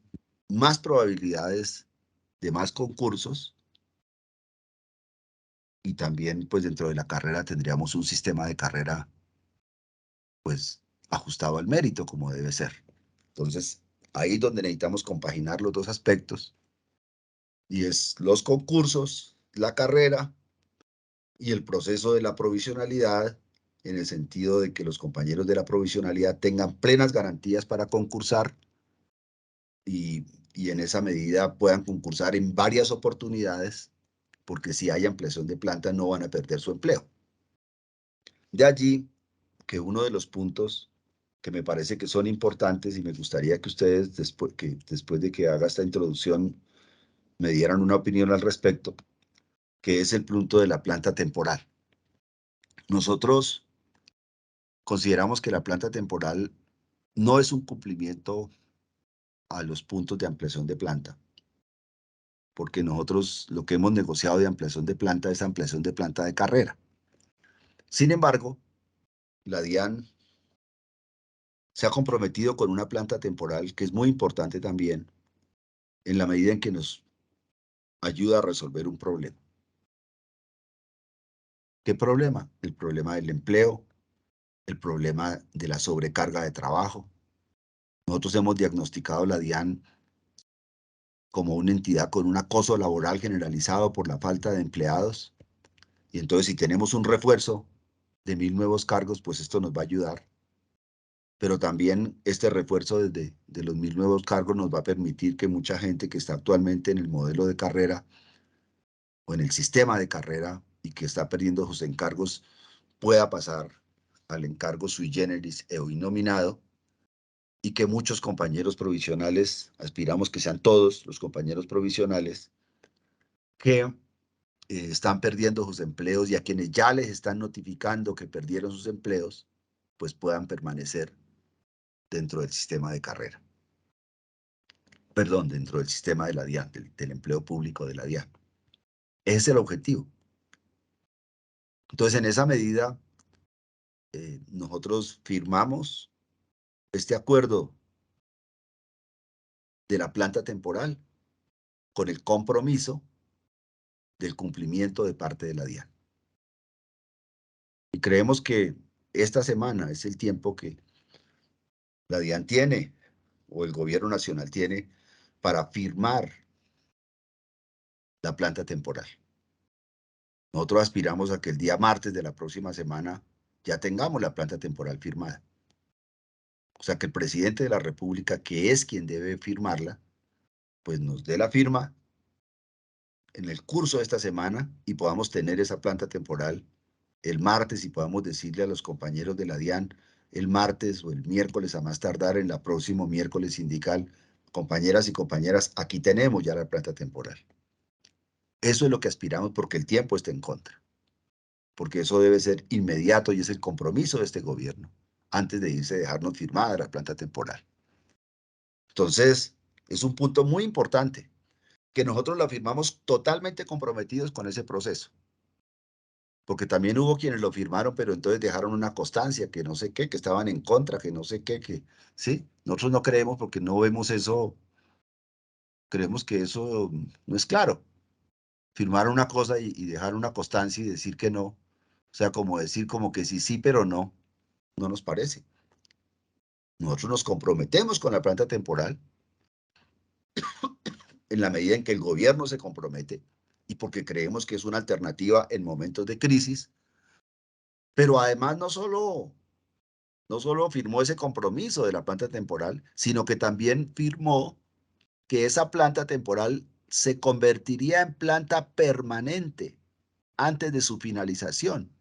Speaker 1: más probabilidades de más concursos, y también pues dentro de la carrera tendríamos un sistema de carrera pues ajustado al mérito como debe ser. Entonces, ahí es donde necesitamos compaginar los dos aspectos, y es los concursos, la carrera y el proceso de la provisionalidad, en el sentido de que los compañeros de la provisionalidad tengan plenas garantías para concursar y en esa medida puedan concursar en varias oportunidades, porque si hay ampliación de planta no van a perder su empleo. De allí que uno de los puntos que me parece que son importantes, y me gustaría que ustedes, después de que haga esta introducción, me dieran una opinión al respecto, que es el punto de la planta temporal. Nosotros consideramos que la planta temporal no es un cumplimiento a los puntos de ampliación de planta, porque nosotros lo que hemos negociado de ampliación de planta es ampliación de planta de carrera. Sin embargo, la DIAN se ha comprometido con una planta temporal que es muy importante también, en la medida en que nos ayuda a resolver un problema. ¿Qué problema? El problema del empleo, el problema de la sobrecarga de trabajo. Nosotros hemos diagnosticado la DIAN como una entidad con un acoso laboral generalizado por la falta de empleados. Y entonces si tenemos un refuerzo de 1000 nuevos cargos, pues esto nos va a ayudar. Pero también este refuerzo de los 1000 nuevos cargos nos va a permitir que mucha gente que está actualmente en el modelo de carrera o en el sistema de carrera y que está perdiendo sus encargos pueda pasar al encargo sui generis o innominado, y que muchos compañeros provisionales, aspiramos que sean todos los compañeros provisionales, que están perdiendo sus empleos y a quienes ya les están notificando que perdieron sus empleos, pues puedan permanecer dentro del sistema de carrera. Perdón, dentro del sistema de la DIAN, del empleo público de la DIAN. Ese es el objetivo. Entonces, en esa medida, nosotros firmamos este acuerdo de la planta temporal con el compromiso del cumplimiento de parte de la DIAN. Y creemos que esta semana es el tiempo que la DIAN tiene, o el gobierno nacional tiene, para firmar la planta temporal. Nosotros aspiramos a que el día martes de la próxima semana ya tengamos la planta temporal firmada. O sea, que el presidente de la República, que es quien debe firmarla, pues nos dé la firma en el curso de esta semana y podamos tener esa planta temporal el martes y podamos decirle a los compañeros de la DIAN el martes o el miércoles a más tardar en la próximo miércoles sindical, compañeras y compañeras, aquí tenemos ya la planta temporal. Eso es lo que aspiramos porque el tiempo está en contra, porque eso debe ser inmediato y es el compromiso de este gobierno, antes de irse a dejarnos firmada la planta temporal. Entonces, es un punto muy importante, que nosotros la firmamos totalmente comprometidos con ese proceso. Porque también hubo quienes lo firmaron, pero entonces dejaron una constancia, que no sé qué, que estaban en contra, que no sé qué, que sí, nosotros no creemos porque no vemos eso, creemos que eso no es claro. Firmar una cosa y dejar una constancia y decir que no, o sea, como decir como que sí, sí, pero no, no nos parece. Nosotros nos comprometemos con la planta temporal en la medida en que el gobierno se compromete y porque creemos que es una alternativa en momentos de crisis, pero además no solo firmó ese compromiso de la planta temporal, sino que también firmó que esa planta temporal se convertiría en planta permanente antes de su finalización,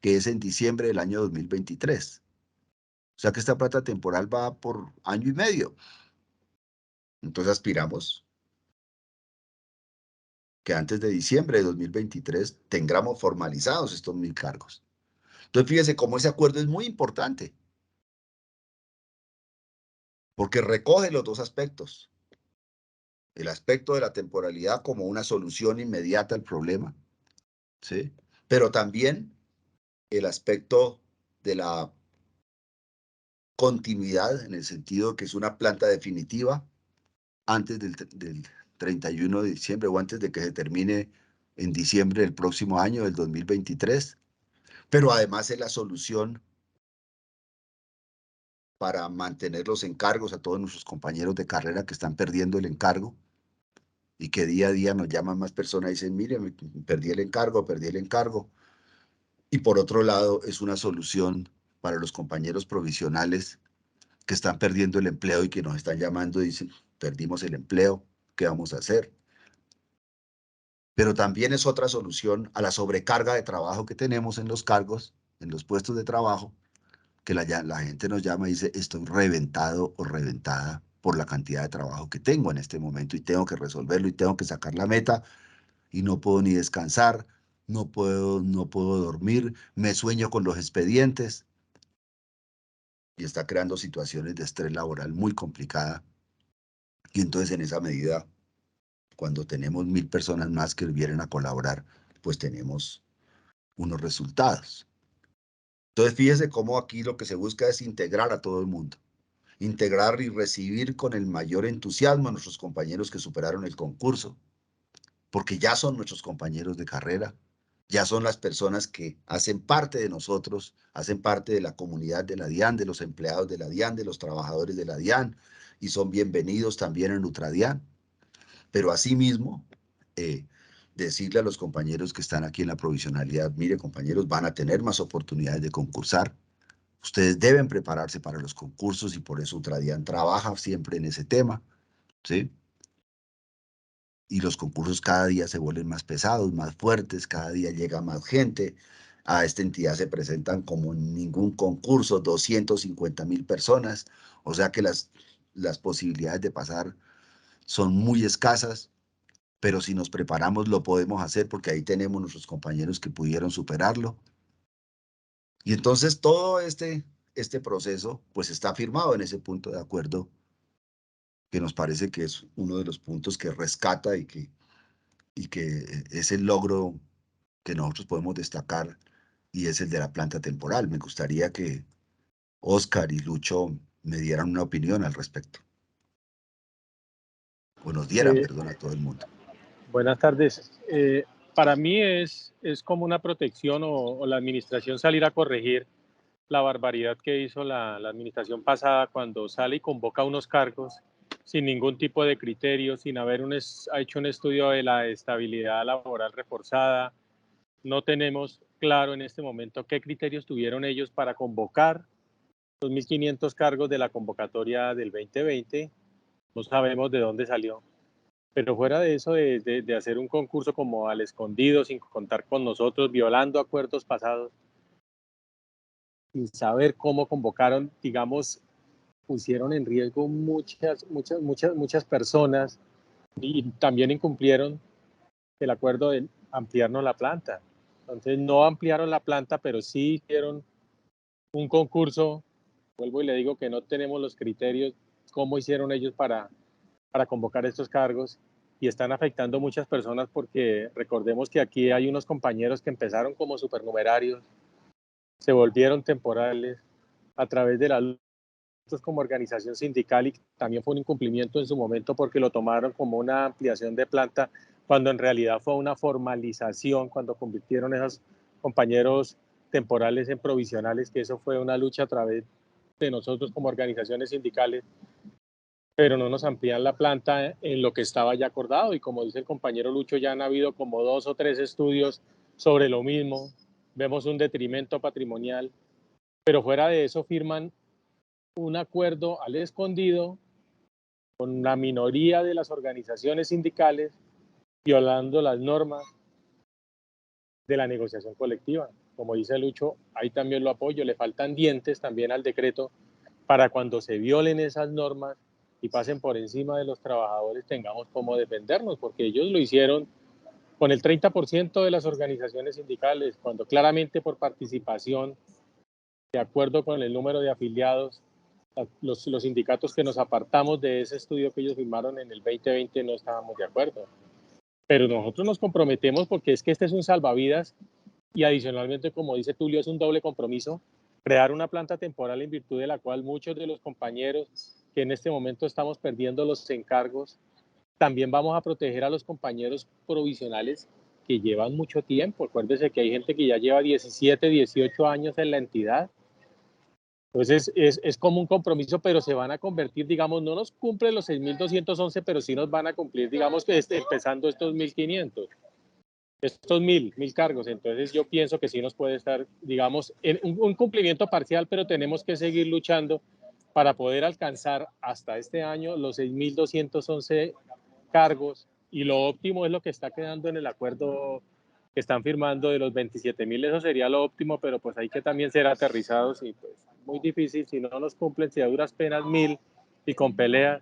Speaker 1: que es en diciembre del año 2023. O sea que esta planta temporal va por año y medio. Entonces aspiramos que antes de diciembre de 2023 tengamos formalizados estos 1000 cargos. Entonces fíjese cómo ese acuerdo es muy importante, porque recoge los dos aspectos. El aspecto de la temporalidad como una solución inmediata al problema, ¿sí? Pero también el aspecto de la continuidad, en el sentido que es una planta definitiva antes del 31 de diciembre o antes de que se termine en diciembre del próximo año, del 2023. Pero además es la solución para mantener los encargos a todos nuestros compañeros de carrera que están perdiendo el encargo y que día a día nos llaman más personas y dicen, mire, perdí el encargo, perdí el encargo. Y por otro lado, es una solución para los compañeros provisionales que están perdiendo el empleo y que nos están llamando y dicen, perdimos el empleo, ¿qué vamos a hacer? Pero también es otra solución a la sobrecarga de trabajo que tenemos en los cargos, en los puestos de trabajo, que la gente nos llama y dice, estoy reventado o reventada por la cantidad de trabajo que tengo en este momento y tengo que resolverlo y tengo que sacar la meta y no puedo ni descansar, no puedo dormir, me sueño con los expedientes y está creando situaciones de estrés laboral muy complicada. Y entonces en esa medida, cuando tenemos 1000 personas más que vienen a colaborar, pues tenemos unos resultados. Entonces fíjese cómo aquí lo que se busca es integrar a todo el mundo. Integrar y recibir con el mayor entusiasmo a nuestros compañeros que superaron el concurso, porque ya son nuestros compañeros de carrera, ya son las personas que hacen parte de nosotros, hacen parte de la comunidad de la DIAN, de los empleados de la DIAN, de los trabajadores de la DIAN, y son bienvenidos también en UltraDIAN. Pero asimismo, decirle a los compañeros que están aquí en la provisionalidad, mire compañeros, van a tener más oportunidades de concursar. Ustedes deben prepararse para los concursos y por eso UltraDIAN trabaja siempre en ese tema, ¿sí? Y los concursos cada día se vuelven más pesados, más fuertes, cada día llega más gente. A esta entidad se presentan como en ningún concurso 250.000 personas, o sea que las posibilidades de pasar son muy escasas, pero si nos preparamos lo podemos hacer porque ahí tenemos nuestros compañeros que pudieron superarlo. Y entonces todo este proceso pues está firmado en ese punto de acuerdo que nos parece que es uno de los puntos que rescata y que es el logro que nosotros podemos destacar y es el de la planta temporal. Me gustaría que Oscar y Lucho me dieran una opinión al respecto. O nos dieran, perdón, a todo el mundo.
Speaker 2: Buenas tardes. Para mí es como una protección o la administración salir a corregir la barbaridad que hizo la administración pasada cuando sale y convoca unos cargos sin ningún tipo de criterio, sin haber hecho un estudio de la estabilidad laboral reforzada. No tenemos claro en este momento qué criterios tuvieron ellos para convocar los 1.500 cargos de la convocatoria del 2020. No sabemos de dónde salió. Pero fuera de eso, de hacer un concurso como al escondido, sin contar con nosotros, violando acuerdos pasados, sin saber cómo convocaron, digamos, pusieron en riesgo muchas personas y también incumplieron el acuerdo de ampliarnos la planta. Entonces no ampliaron la planta, pero sí hicieron un concurso. Vuelvo y le digo que no tenemos los criterios, cómo hicieron ellos para convocar estos cargos y están afectando muchas personas porque recordemos que aquí hay unos compañeros que empezaron como supernumerarios, se volvieron temporales a través de la lucha como organización sindical y también fue un incumplimiento en su momento porque lo tomaron como una ampliación de planta cuando en realidad fue una formalización cuando convirtieron a esos compañeros temporales en provisionales, que eso fue una lucha a través de nosotros como organizaciones sindicales, pero no nos amplían la planta en lo que estaba ya acordado. Y como dice el compañero Lucho, ya han habido como 2 o 3 estudios sobre lo mismo. Vemos un detrimento patrimonial, pero fuera de eso firman un acuerdo al escondido con la minoría de las organizaciones sindicales, violando las normas de la negociación colectiva. Como dice Lucho, ahí también lo apoyo, le faltan dientes también al decreto para cuando se violen esas normas y pasen por encima de los trabajadores tengamos cómo defendernos, porque ellos lo hicieron con el 30% de las organizaciones sindicales, cuando claramente por participación, de acuerdo con el número de afiliados, los sindicatos que nos apartamos de ese estudio que ellos firmaron en el 2020 no estábamos de acuerdo. Pero nosotros nos comprometemos porque es que este es un salvavidas y adicionalmente, como dice Tulio, es un doble compromiso, crear una planta temporal en virtud de la cual muchos de los compañeros que en este momento estamos perdiendo los encargos, también vamos a proteger a los compañeros provisionales que llevan mucho tiempo. Acuérdese que hay gente que ya lleva 17, 18 años en la entidad. Entonces es como un compromiso, pero se van a convertir, digamos, no nos cumplen los 6.211, pero sí nos van a cumplir, digamos, que empezando estos 1.500. Estos 1.000 cargos, entonces yo pienso que sí nos puede estar, digamos, en un cumplimiento parcial, pero tenemos que seguir luchando para poder alcanzar hasta este año los 6.211 cargos y lo óptimo es lo que está quedando en el acuerdo que están firmando de los 27.000, eso sería lo óptimo, pero pues hay que también ser aterrizados y pues muy difícil, si no nos cumplen, si a duras penas 1.000 y con pelea,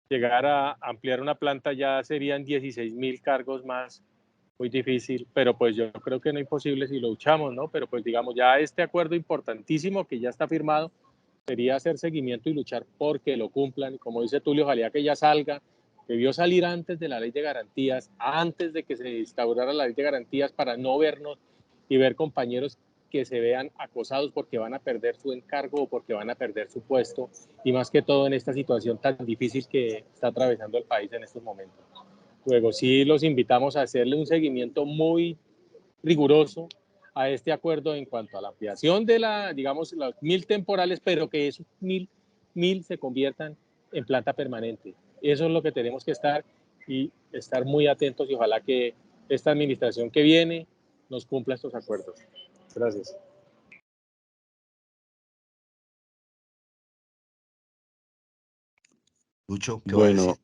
Speaker 2: llegar a ampliar una planta ya serían 16.000 cargos más, muy difícil, pero pues yo creo que no es imposible si lo luchamos, ¿no? Pero pues digamos, ya este acuerdo importantísimo que ya está firmado, sería hacer seguimiento y luchar porque lo cumplan. Y como dice Tulio, ojalá que ya salga, debió salir antes de la ley de garantías, antes de que se instaurara la ley de garantías para no vernos y ver compañeros que se vean acosados porque van a perder su encargo o porque van a perder su puesto y más que todo en esta situación tan difícil que está atravesando el país en estos momentos. Luego sí los invitamos a hacerle un seguimiento muy riguroso a este acuerdo en cuanto a la ampliación de digamos, los 1000 temporales, pero que esos 1000 se conviertan en planta permanente. Eso es lo que tenemos que estar muy atentos, y ojalá que esta administración que viene nos cumpla estos acuerdos. Gracias.
Speaker 1: Lucho, ¿qué va a decir?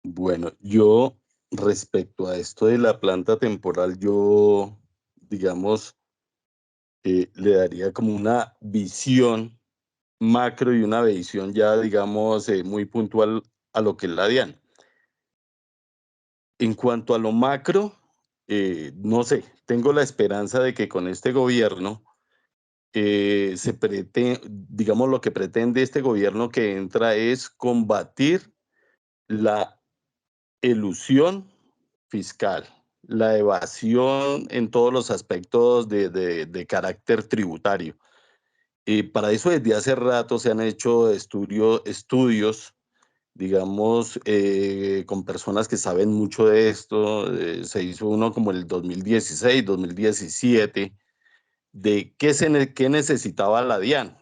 Speaker 3: Bueno, yo respecto a esto de la planta temporal, yo, digamos, le daría como una visión macro y una visión ya, digamos, muy puntual a lo que es la DIAN. En cuanto a lo macro, no sé, tengo la esperanza de que con este gobierno digamos, lo que pretende este gobierno que entra es combatir la elusión fiscal, la evasión en todos los aspectos de carácter tributario. Para eso desde hace rato se han hecho estudios, digamos, con personas que saben mucho de esto. Se hizo uno como el 2016, 2017, de qué necesitaba la DIAN.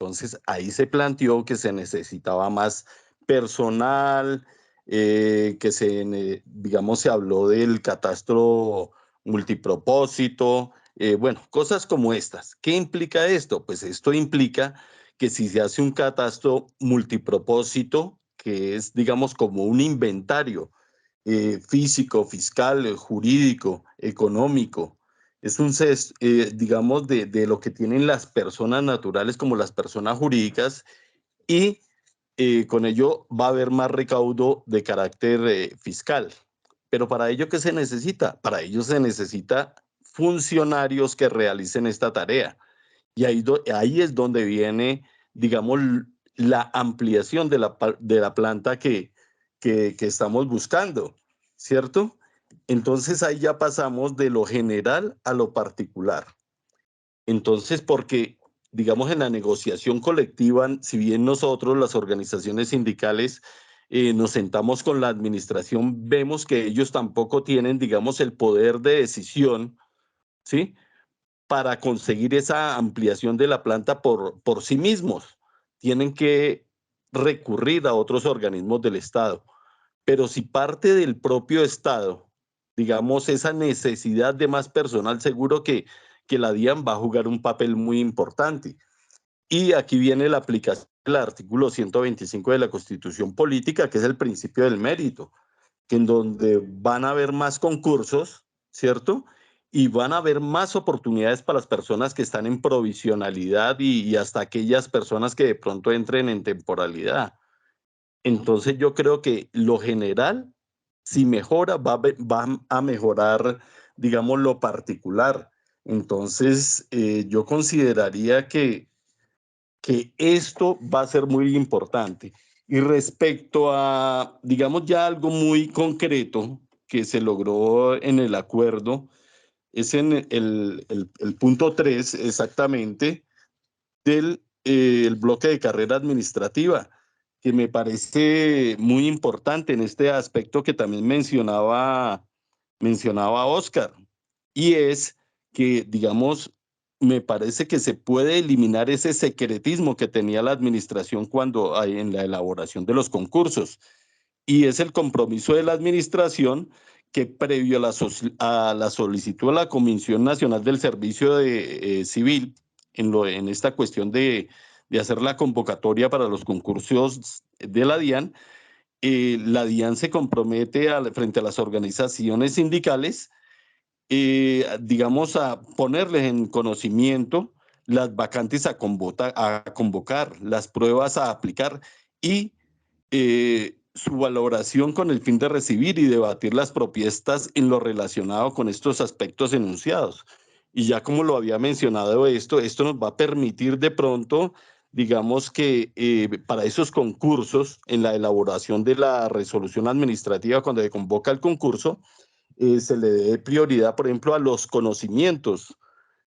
Speaker 3: Entonces ahí se planteó que se necesitaba más personal, digamos, se habló del catastro multipropósito, bueno, cosas como estas. ¿Qué implica esto? Pues esto implica que si se hace un catastro multipropósito, que es, digamos, como un inventario físico, fiscal, jurídico, económico, es un digamos, de lo que tienen las personas naturales como las personas jurídicas, y con ello va a haber más recaudo de carácter fiscal. Pero para ello, ¿qué se necesita? Para ello se necesita funcionarios que realicen esta tarea. Y ahí es donde viene, digamos, la ampliación de la planta que estamos buscando, ¿cierto? Entonces ahí ya pasamos de lo general a lo particular. Entonces, porque, digamos, en la negociación colectiva, si bien nosotros, las organizaciones sindicales, nos sentamos con la administración, vemos que ellos tampoco tienen, digamos, el poder de decisión, ¿sí?, para conseguir esa ampliación de la planta por sí mismos. Tienen que recurrir a otros organismos del Estado. Pero si parte del propio Estado, digamos, esa necesidad de más personal, seguro que la DIAN va a jugar un papel muy importante. Y aquí viene la aplicación del artículo 125 de la Constitución Política, que es el principio del mérito, que en donde van a haber más concursos, ¿cierto? Y van a haber más oportunidades para las personas que están en provisionalidad y hasta aquellas personas que de pronto entren en temporalidad. Entonces yo creo que lo general, si mejora, va a mejorar, digamos, lo particular. Entonces yo consideraría que esto va a ser muy importante. Y respecto a, digamos, ya algo muy concreto que se logró en el acuerdo, es en el punto 3 exactamente del el bloque de carrera administrativa, que me parece muy importante en este aspecto que también mencionaba Oscar, y es que, digamos, me parece que se puede eliminar ese secretismo que tenía la administración cuando hay en la elaboración de los concursos, y es el compromiso de la administración que previo a la solicitud a la Comisión Nacional del Servicio Civil, en esta cuestión de hacer la convocatoria para los concursos de la DIAN se compromete frente a las organizaciones sindicales, digamos, a ponerles en conocimiento las vacantes a convocar, las pruebas a aplicar y su valoración con el fin de recibir y debatir las propuestas en lo relacionado con estos aspectos enunciados. Y ya como lo había mencionado esto nos va a permitir de pronto, digamos que para esos concursos, en la elaboración de la resolución administrativa, cuando se convoca el concurso, se le dé prioridad, por ejemplo, a los conocimientos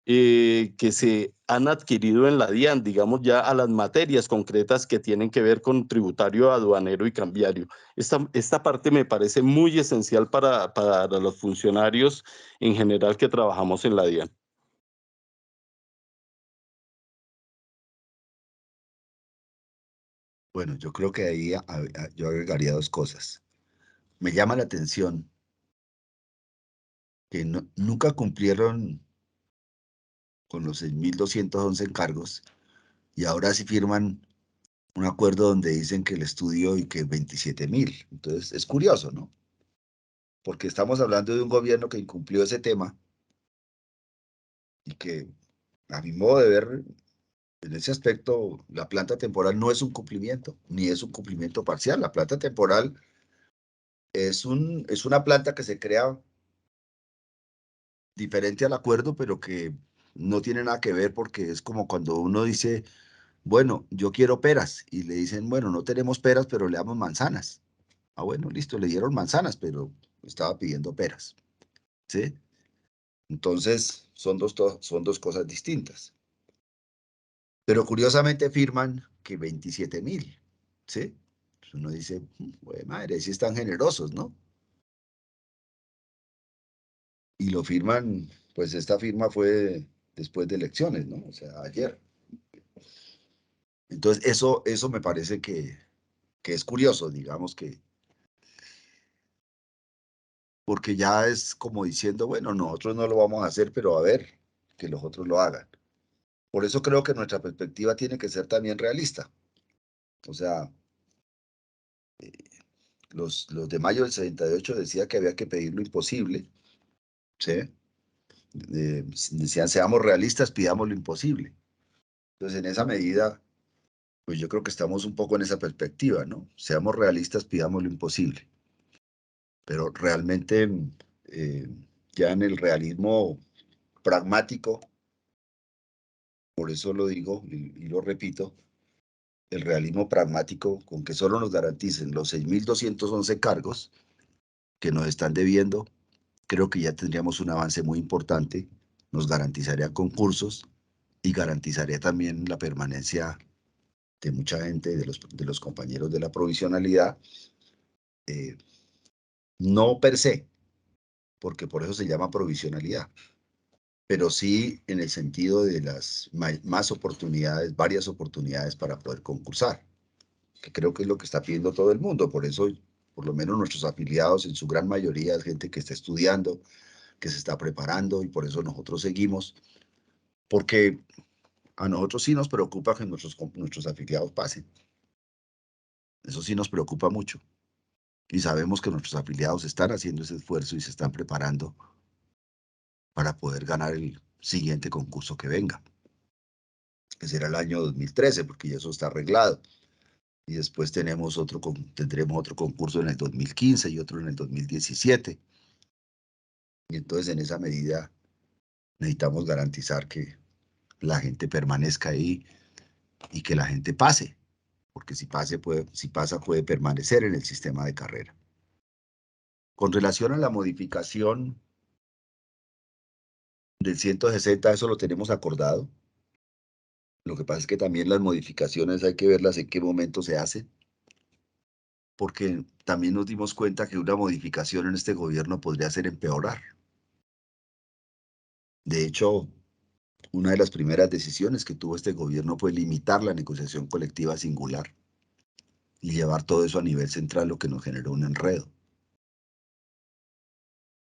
Speaker 3: que se han adquirido en la DIAN, digamos ya a las materias concretas que tienen que ver con tributario, aduanero y cambiario. Esta parte me parece muy esencial para los funcionarios en general que trabajamos en la DIAN.
Speaker 1: Bueno, yo creo que ahí yo agregaría dos cosas. Me llama la atención que nunca cumplieron con los 6.211 encargos y ahora sí firman un acuerdo donde dicen que el estudio y que 27.000. Entonces es curioso, ¿no? Porque estamos hablando de un gobierno que incumplió ese tema y que, a mi modo de ver, en ese aspecto, la planta temporal no es un cumplimiento, ni es un cumplimiento parcial. La planta temporal es una planta que se crea diferente al acuerdo, pero que no tiene nada que ver porque es como cuando uno dice, bueno, yo quiero peras y le dicen, bueno, no tenemos peras, pero le damos manzanas. Ah, bueno, listo, le dieron manzanas, pero estaba pidiendo peras, ¿sí? Entonces, son dos cosas distintas. Pero curiosamente firman que 27.000, ¿sí? Pues uno dice, güey, madre, si están generosos, ¿no? Y lo firman, pues esta firma fue después de elecciones, ¿no? O sea, ayer. Entonces, eso me parece que es curioso, digamos que, porque ya es como diciendo, bueno, nosotros no lo vamos a hacer, pero a ver, que los otros lo hagan. Por eso creo que nuestra perspectiva tiene que ser también realista. O sea, los de mayo del 78 decía que había que pedir lo imposible, ¿sí? Decían, seamos realistas, pidamos lo imposible. Entonces, en esa medida, pues yo creo que estamos un poco en esa perspectiva, ¿no? Seamos realistas, pidamos lo imposible. Pero realmente, eh, ya en el realismo pragmático, por eso lo digo y lo repito, el realismo pragmático con que solo nos garanticen los 6.211 cargos que nos están debiendo, creo que ya tendríamos un avance muy importante, nos garantizaría concursos y garantizaría también la permanencia de mucha gente, de los compañeros de la provisionalidad, eh, no per se, porque por eso se llama provisionalidad, pero sí en el sentido de las más oportunidades, varias oportunidades para poder concursar, que creo que es lo que está pidiendo todo el mundo. Por eso, por lo menos nuestros afiliados, en su gran mayoría, es gente que está estudiando, que se está preparando, y por eso nosotros seguimos, porque a nosotros sí nos preocupa que nuestros afiliados pasen. Eso sí nos preocupa mucho. Y sabemos que nuestros afiliados están haciendo ese esfuerzo y se están preparando para poder ganar el siguiente concurso que venga, que será el año 2013, porque ya eso está arreglado. Y después tendremos otro concurso en el 2015 y otro en el 2017. Y entonces, en esa medida, necesitamos garantizar que la gente permanezca ahí y que la gente pase, porque si pasa, puede permanecer en el sistema de carrera. Con relación a la modificación del 160, eso lo tenemos acordado. Lo que pasa es que también las modificaciones hay que verlas en qué momento se hacen, porque también nos dimos cuenta que una modificación en este gobierno podría hacer empeorar. De hecho, una de las primeras decisiones que tuvo este gobierno fue limitar la negociación colectiva singular y llevar todo eso a nivel central, lo que nos generó un enredo.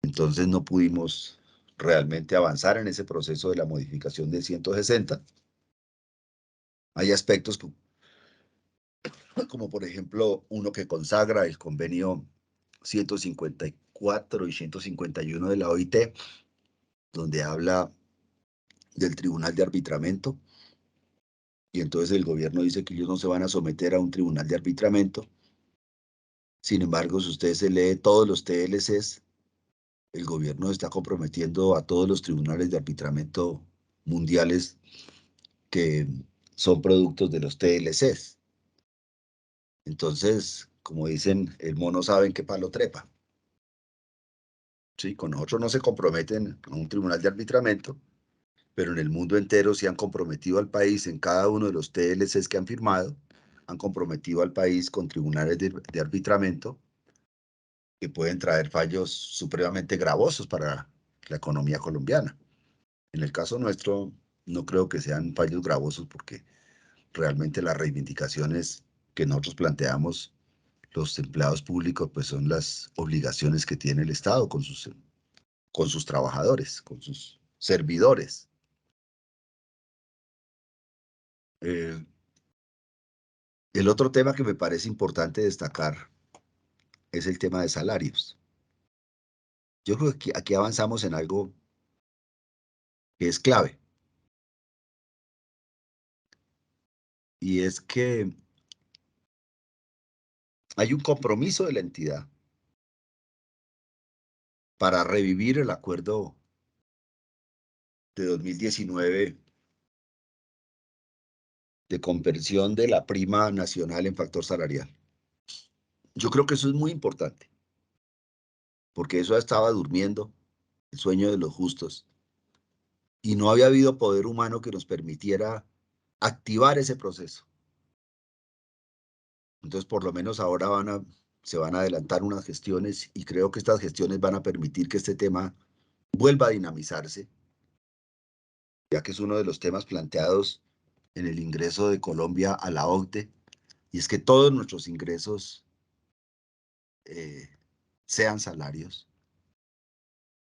Speaker 1: Entonces no pudimos realmente avanzar en ese proceso de la modificación del 160. Hay aspectos como por ejemplo uno que consagra el convenio 154 y 151 de la OIT, donde habla del Tribunal de Arbitramiento, y entonces el gobierno dice que ellos no se van a someter a un tribunal de arbitramiento. Sin embargo, si usted se lee todos los TLCs, el gobierno está comprometiendo a todos los tribunales de arbitramiento mundiales que son productos de los TLCs. Entonces, como dicen, el mono sabe en qué palo trepa. Sí, con nosotros no se comprometen a un tribunal de arbitramiento, pero en el mundo entero se han comprometido al país en cada uno de los TLCs que han firmado, han comprometido al país con tribunales de arbitramiento que pueden traer fallos supremamente gravosos para la economía colombiana. En el caso nuestro, no creo que sean fallos gravosos porque realmente las reivindicaciones que nosotros planteamos, los empleados públicos, pues son las obligaciones que tiene el Estado con sus trabajadores, con sus servidores. El otro tema que me parece importante destacar es el tema de salarios. Yo creo que aquí avanzamos en algo que es clave, y es que hay un compromiso de la entidad para revivir el acuerdo de 2019 de conversión de la prima nacional en factor salarial. Yo creo que eso es muy importante, porque eso estaba durmiendo, el sueño de los justos, y no había habido poder humano que nos permitiera activar ese proceso. Entonces, por lo menos ahora se van a adelantar unas gestiones, y creo que estas gestiones van a permitir que este tema vuelva a dinamizarse, ya que es uno de los temas planteados en el ingreso de Colombia a la OCDE, y es que todos nuestros ingresos sean salarios,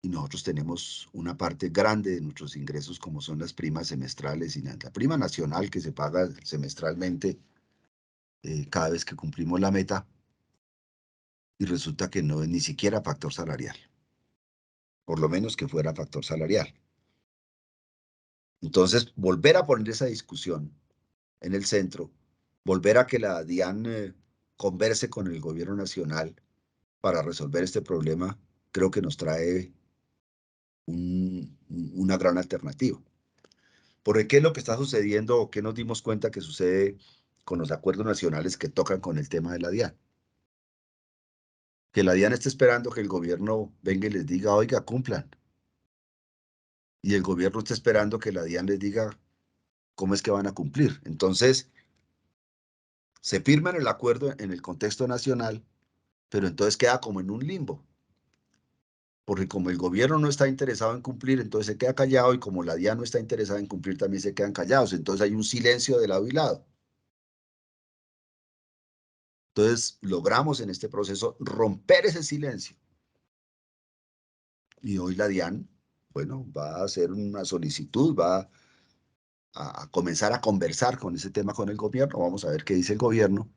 Speaker 1: y nosotros tenemos una parte grande de nuestros ingresos como son las primas semestrales y la prima nacional que se paga semestralmente cada vez que cumplimos la meta, y resulta que no es ni siquiera factor salarial, por lo menos que fuera factor salarial. Entonces, volver a poner esa discusión en el centro, volver a que la DIAN converse con el gobierno nacional para resolver este problema, creo que nos trae una gran alternativa. ¿Por qué es lo que está sucediendo o qué nos dimos cuenta que sucede con los acuerdos nacionales que tocan con el tema de la DIAN? Que la DIAN está esperando que el gobierno venga y les diga, oiga, cumplan. Y el gobierno está esperando que la DIAN les diga cómo es que van a cumplir. Entonces, se firma el acuerdo en el contexto nacional, pero entonces queda como en un limbo. Porque como el gobierno no está interesado en cumplir, entonces se queda callado, y como la DIAN no está interesada en cumplir, también se quedan callados. Entonces hay un silencio de lado y lado. Entonces logramos en este proceso romper ese silencio. Y hoy la DIAN, bueno, va a hacer una solicitud, va a comenzar a conversar con ese tema con el gobierno. Vamos a ver qué dice el gobierno.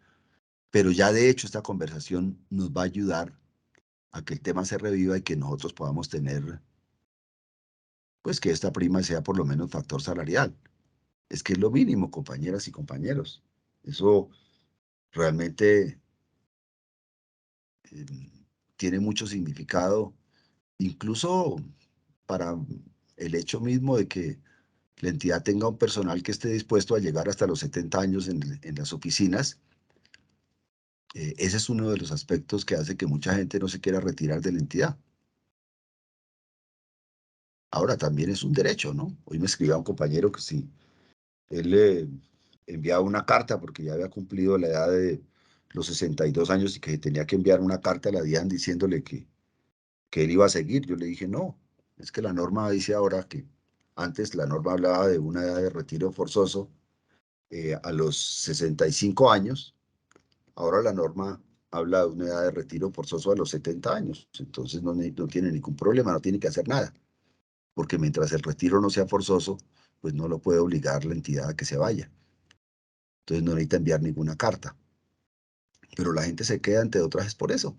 Speaker 1: Pero ya de hecho esta conversación nos va a ayudar a que el tema se reviva y que nosotros podamos tener, pues que esta prima sea por lo menos factor salarial. Es que es lo mínimo, compañeras y compañeros. Eso realmente eh, tiene mucho significado, incluso para el hecho mismo de que la entidad tenga un personal que esté dispuesto a llegar hasta los 70 años en las oficinas. Ese es uno de los aspectos que hace que mucha gente no se quiera retirar de la entidad. Ahora, también es un derecho, ¿no? Hoy me escribía un compañero que si él le enviaba una carta porque ya había cumplido la edad de los 62 años y que tenía que enviar una carta a la DIAN diciéndole que él iba a seguir. Yo le dije, no, es que la norma dice ahora que antes la norma hablaba de una edad de retiro forzoso a los 65 años. Ahora la norma habla de una edad de retiro forzoso a los 70 años. Entonces no tiene ningún problema, no tiene que hacer nada, porque mientras el retiro no sea forzoso, pues no lo puede obligar la entidad a que se vaya. Entonces no necesita enviar ninguna carta. Pero la gente se queda entre otras es por eso,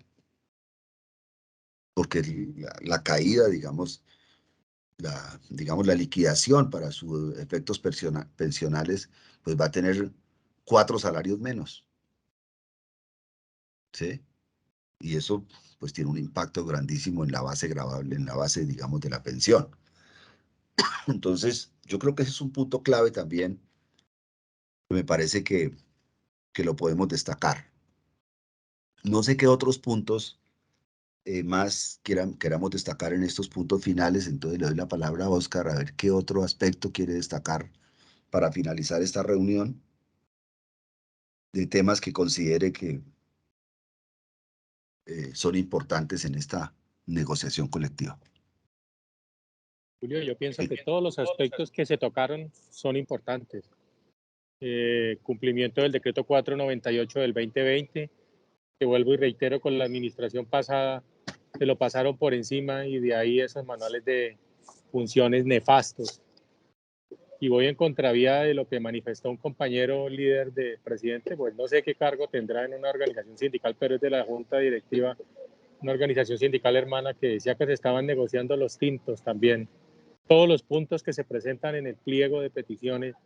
Speaker 1: porque la caída, digamos la liquidación para sus efectos pensionales, pues va a tener 4 salarios menos, ¿sí? Y eso pues tiene un impacto grandísimo en la base gravable, en la base, digamos, de la pensión. Entonces, yo creo que ese es un punto clave también, que me parece que lo podemos destacar. No sé qué otros puntos más queramos destacar en estos puntos finales. Entonces le doy la palabra a Oscar a ver qué otro aspecto quiere destacar para finalizar esta reunión, de temas que considere que son importantes en esta negociación colectiva.
Speaker 2: Julio, yo pienso que todos los aspectos que se tocaron son importantes. Cumplimiento del decreto 498 del 2020, que vuelvo y reitero, con la administración pasada se lo pasaron por encima, y de ahí esos manuales de funciones nefastos. Y voy en contravía de lo que manifestó un compañero líder de presidente, pues no sé qué cargo tendrá en una organización sindical, pero es de la junta directiva, una organización sindical hermana, que decía que se estaban negociando los tintos también. Todos los puntos que se presentan en el pliego de peticiones,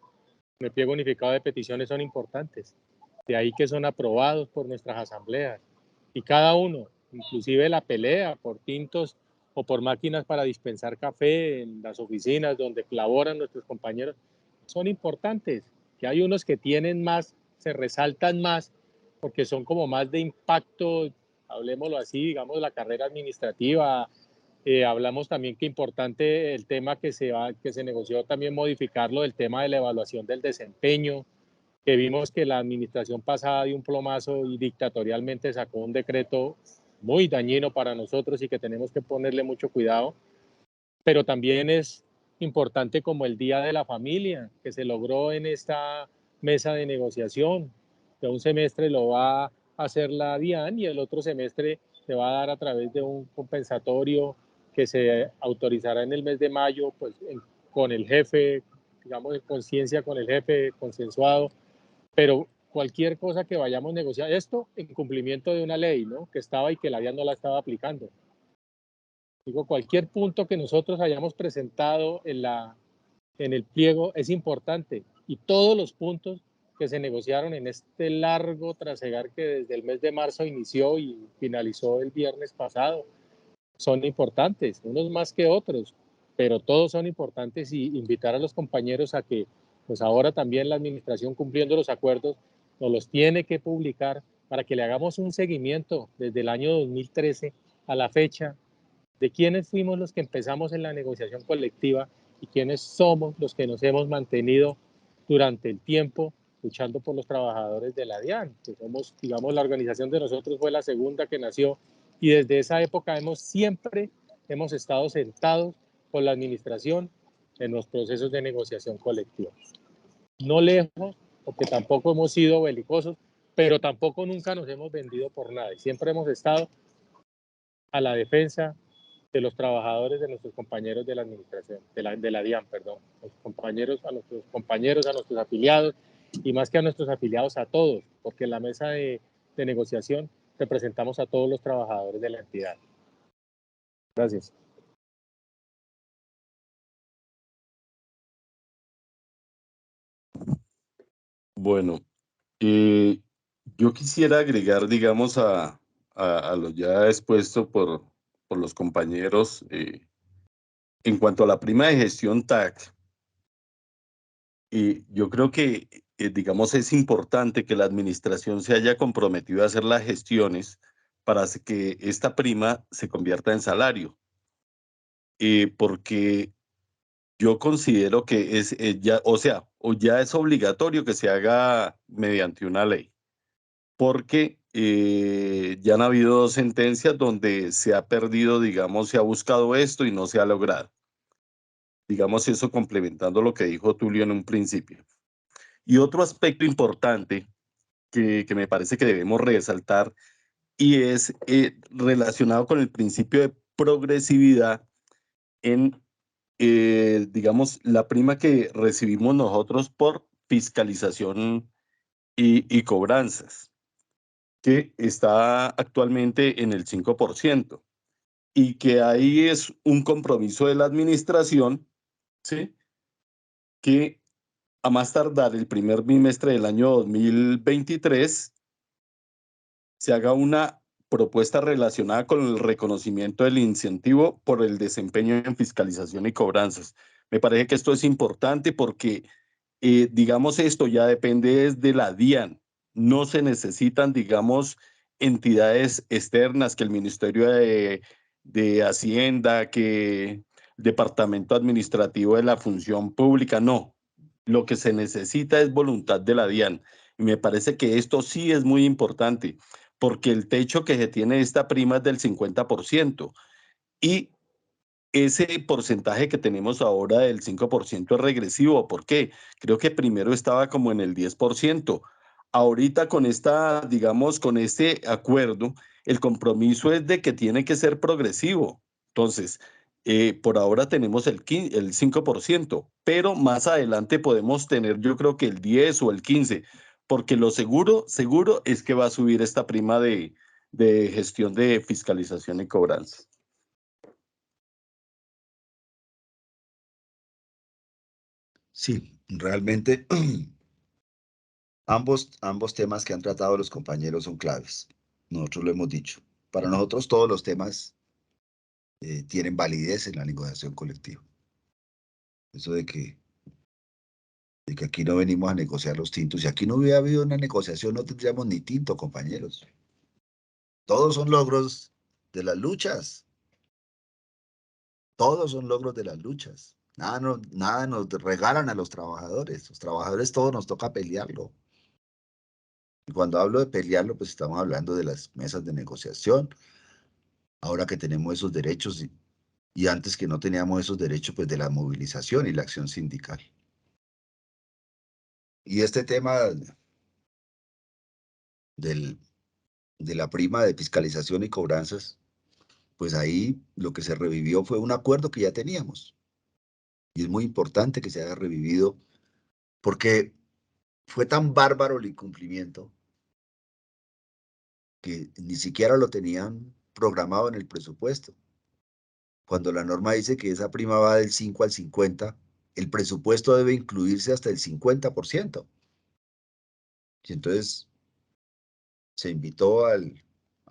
Speaker 2: en el pliego unificado de peticiones, son importantes. De ahí que son aprobados por nuestras asambleas. Y cada uno, inclusive la pelea por tintos o por máquinas para dispensar café en las oficinas donde laboran nuestros compañeros, son importantes. Que hay unos que tienen más, se resaltan más, porque son como más de impacto, hablemoslo así, digamos, la carrera administrativa. Hablamos también que importante el tema que se negoció también, modificarlo, del tema de la evaluación del desempeño, que vimos que la administración pasada dio un plomazo y dictatorialmente sacó un decreto muy dañino para nosotros y que tenemos que ponerle mucho cuidado. Pero también es importante como el Día de la Familia, que se logró en esta mesa de negociación, que un semestre lo va a hacer la DIAN y el otro semestre se va a dar a través de un compensatorio que se autorizará en el mes de mayo, pues con el jefe, digamos, en conciencia con el jefe, consensuado. Pero cualquier cosa que vayamos a negociar, esto en cumplimiento de una ley, ¿no?, que estaba y que la DIAN no la estaba aplicando. Digo, cualquier punto que nosotros hayamos presentado en el pliego es importante, y todos los puntos que se negociaron en este largo trasegar que desde el mes de marzo inició y finalizó el viernes pasado son importantes, unos más que otros, pero todos son importantes, y invitar a los compañeros a que, pues ahora también la administración, cumpliendo los acuerdos, nos los tiene que publicar para que le hagamos un seguimiento desde el año 2013 a la fecha de quiénes fuimos los que empezamos en la negociación colectiva y quiénes somos los que nos hemos mantenido durante el tiempo luchando por los trabajadores de la DIAN, que somos, digamos, la organización de nosotros fue la segunda que nació, y desde esa época siempre hemos estado sentados con la administración en los procesos de negociación colectiva. No lejos, porque tampoco hemos sido belicosos, pero tampoco nunca nos hemos vendido por nadie. Siempre hemos estado a la defensa de los trabajadores, de nuestros compañeros de la administración, de la DIAN, perdón, a nuestros compañeros, a nuestros afiliados, y más que a nuestros afiliados, a todos, porque en la mesa de negociación representamos a todos los trabajadores de la entidad. Gracias.
Speaker 3: Bueno, yo quisiera agregar, digamos, a lo ya expuesto por los compañeros, en cuanto a la prima de gestión TAC. Yo creo que, digamos, es importante que la administración se haya comprometido a hacer las gestiones para que esta prima se convierta en salario, porque yo considero que es ya, o sea, o ya es obligatorio que se haga mediante una ley, porque ya han habido 2 sentencias donde se ha perdido, digamos, se ha buscado esto y no se ha logrado. Digamos, eso complementando lo que dijo Tulio en un principio. Y otro aspecto importante que me parece que debemos resaltar, y es relacionado con el principio de progresividad en, digamos, la prima que recibimos nosotros por fiscalización y cobranzas, que está actualmente en el 5%, y que ahí es un compromiso de la administración, ¿sí?, que a más tardar el primer bimestre del año 2023 se haga una propuesta relacionada con el reconocimiento del incentivo por el desempeño en fiscalización y cobranzas. Me parece que esto es importante porque, digamos, esto ya depende de la DIAN. No se necesitan, digamos, entidades externas, que el Ministerio de Hacienda, que el Departamento Administrativo de la Función Pública, no. Lo que se necesita es voluntad de la DIAN. Y me parece que esto sí es muy importante, porque el techo que se tiene de esta prima es del 50%. Y ese porcentaje que tenemos ahora del 5% es regresivo. ¿Por qué? Creo que primero estaba como en el 10%. Ahorita con esta, digamos, con este acuerdo, el compromiso es de que tiene que ser progresivo. Entonces, por ahora tenemos el 5%, pero más adelante podemos tener, yo creo que el 10 o el 15, porque lo seguro, seguro es que va a subir esta prima de gestión de fiscalización y cobranza.
Speaker 1: Sí, realmente ambos temas que han tratado los compañeros son claves. Nosotros lo hemos dicho. Para nosotros todos los temas tienen validez en la negociación colectiva. Eso de que aquí no venimos a negociar los tintos. Si aquí no hubiera habido una negociación, no tendríamos ni tinto, compañeros. Todos son logros de las luchas. Todos son logros de las luchas. Nada nos regalan a los trabajadores. Los trabajadores todos nos toca pelearlo. Y cuando hablo de pelearlo, pues estamos hablando de las mesas de negociación. Ahora que tenemos esos derechos y antes que no teníamos esos derechos, pues de la movilización y la acción sindical. Y este tema de la prima de fiscalización y cobranzas, pues ahí lo que se revivió fue un acuerdo que ya teníamos. Y es muy importante que se haya revivido porque fue tan bárbaro el incumplimiento que ni siquiera lo tenían programado en el presupuesto. Cuando la norma dice que esa prima va del 5 al 50, el presupuesto debe incluirse hasta el 50%. Y entonces se invitó a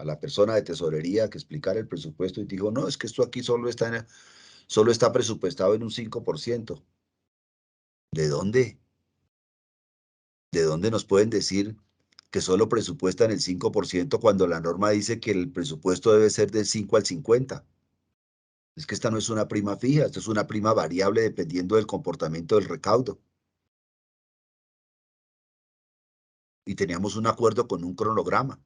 Speaker 1: la persona de tesorería a que explicara el presupuesto y dijo, no, es que esto aquí solo está presupuestado en un 5%. ¿De dónde? ¿De dónde nos pueden decir que solo presupuestan el 5% cuando la norma dice que el presupuesto debe ser del 5 al 50? Es que esta no es una prima fija, esto es una prima variable dependiendo del comportamiento del recaudo. Y teníamos un acuerdo con un cronograma.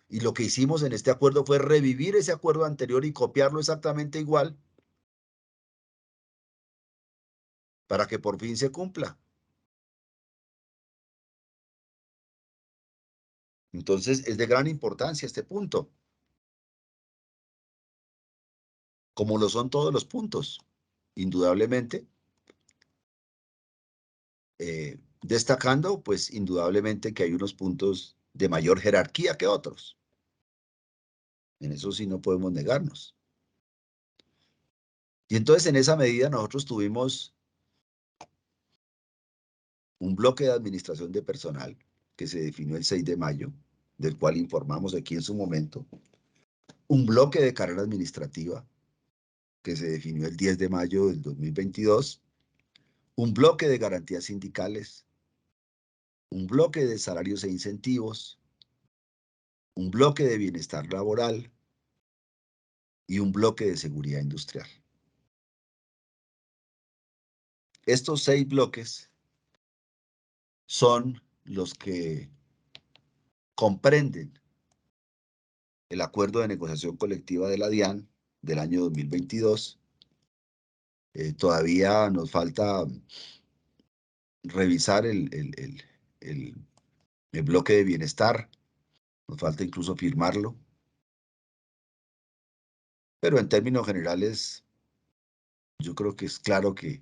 Speaker 1: Y lo que hicimos en este acuerdo fue revivir ese acuerdo anterior y copiarlo exactamente igual para que por fin se cumpla. Entonces, es de gran importancia este punto, como lo son todos los puntos, indudablemente. Destacando, pues, indudablemente que hay unos puntos de mayor jerarquía que otros. En eso sí no podemos negarnos. Y entonces, en esa medida, nosotros tuvimos un bloque de administración de personal que se definió el 6 de mayo, del cual informamos aquí en su momento, un bloque de carrera administrativa que se definió el 10 de mayo del 2022, un bloque de garantías sindicales, un bloque de salarios e incentivos, un bloque de bienestar laboral y un bloque de seguridad industrial. Estos 6 bloques son los que comprenden el acuerdo de negociación colectiva de la DIAN del año 2022. Todavía nos falta revisar el bloque de bienestar, nos falta incluso firmarlo, pero en términos generales yo creo que es claro que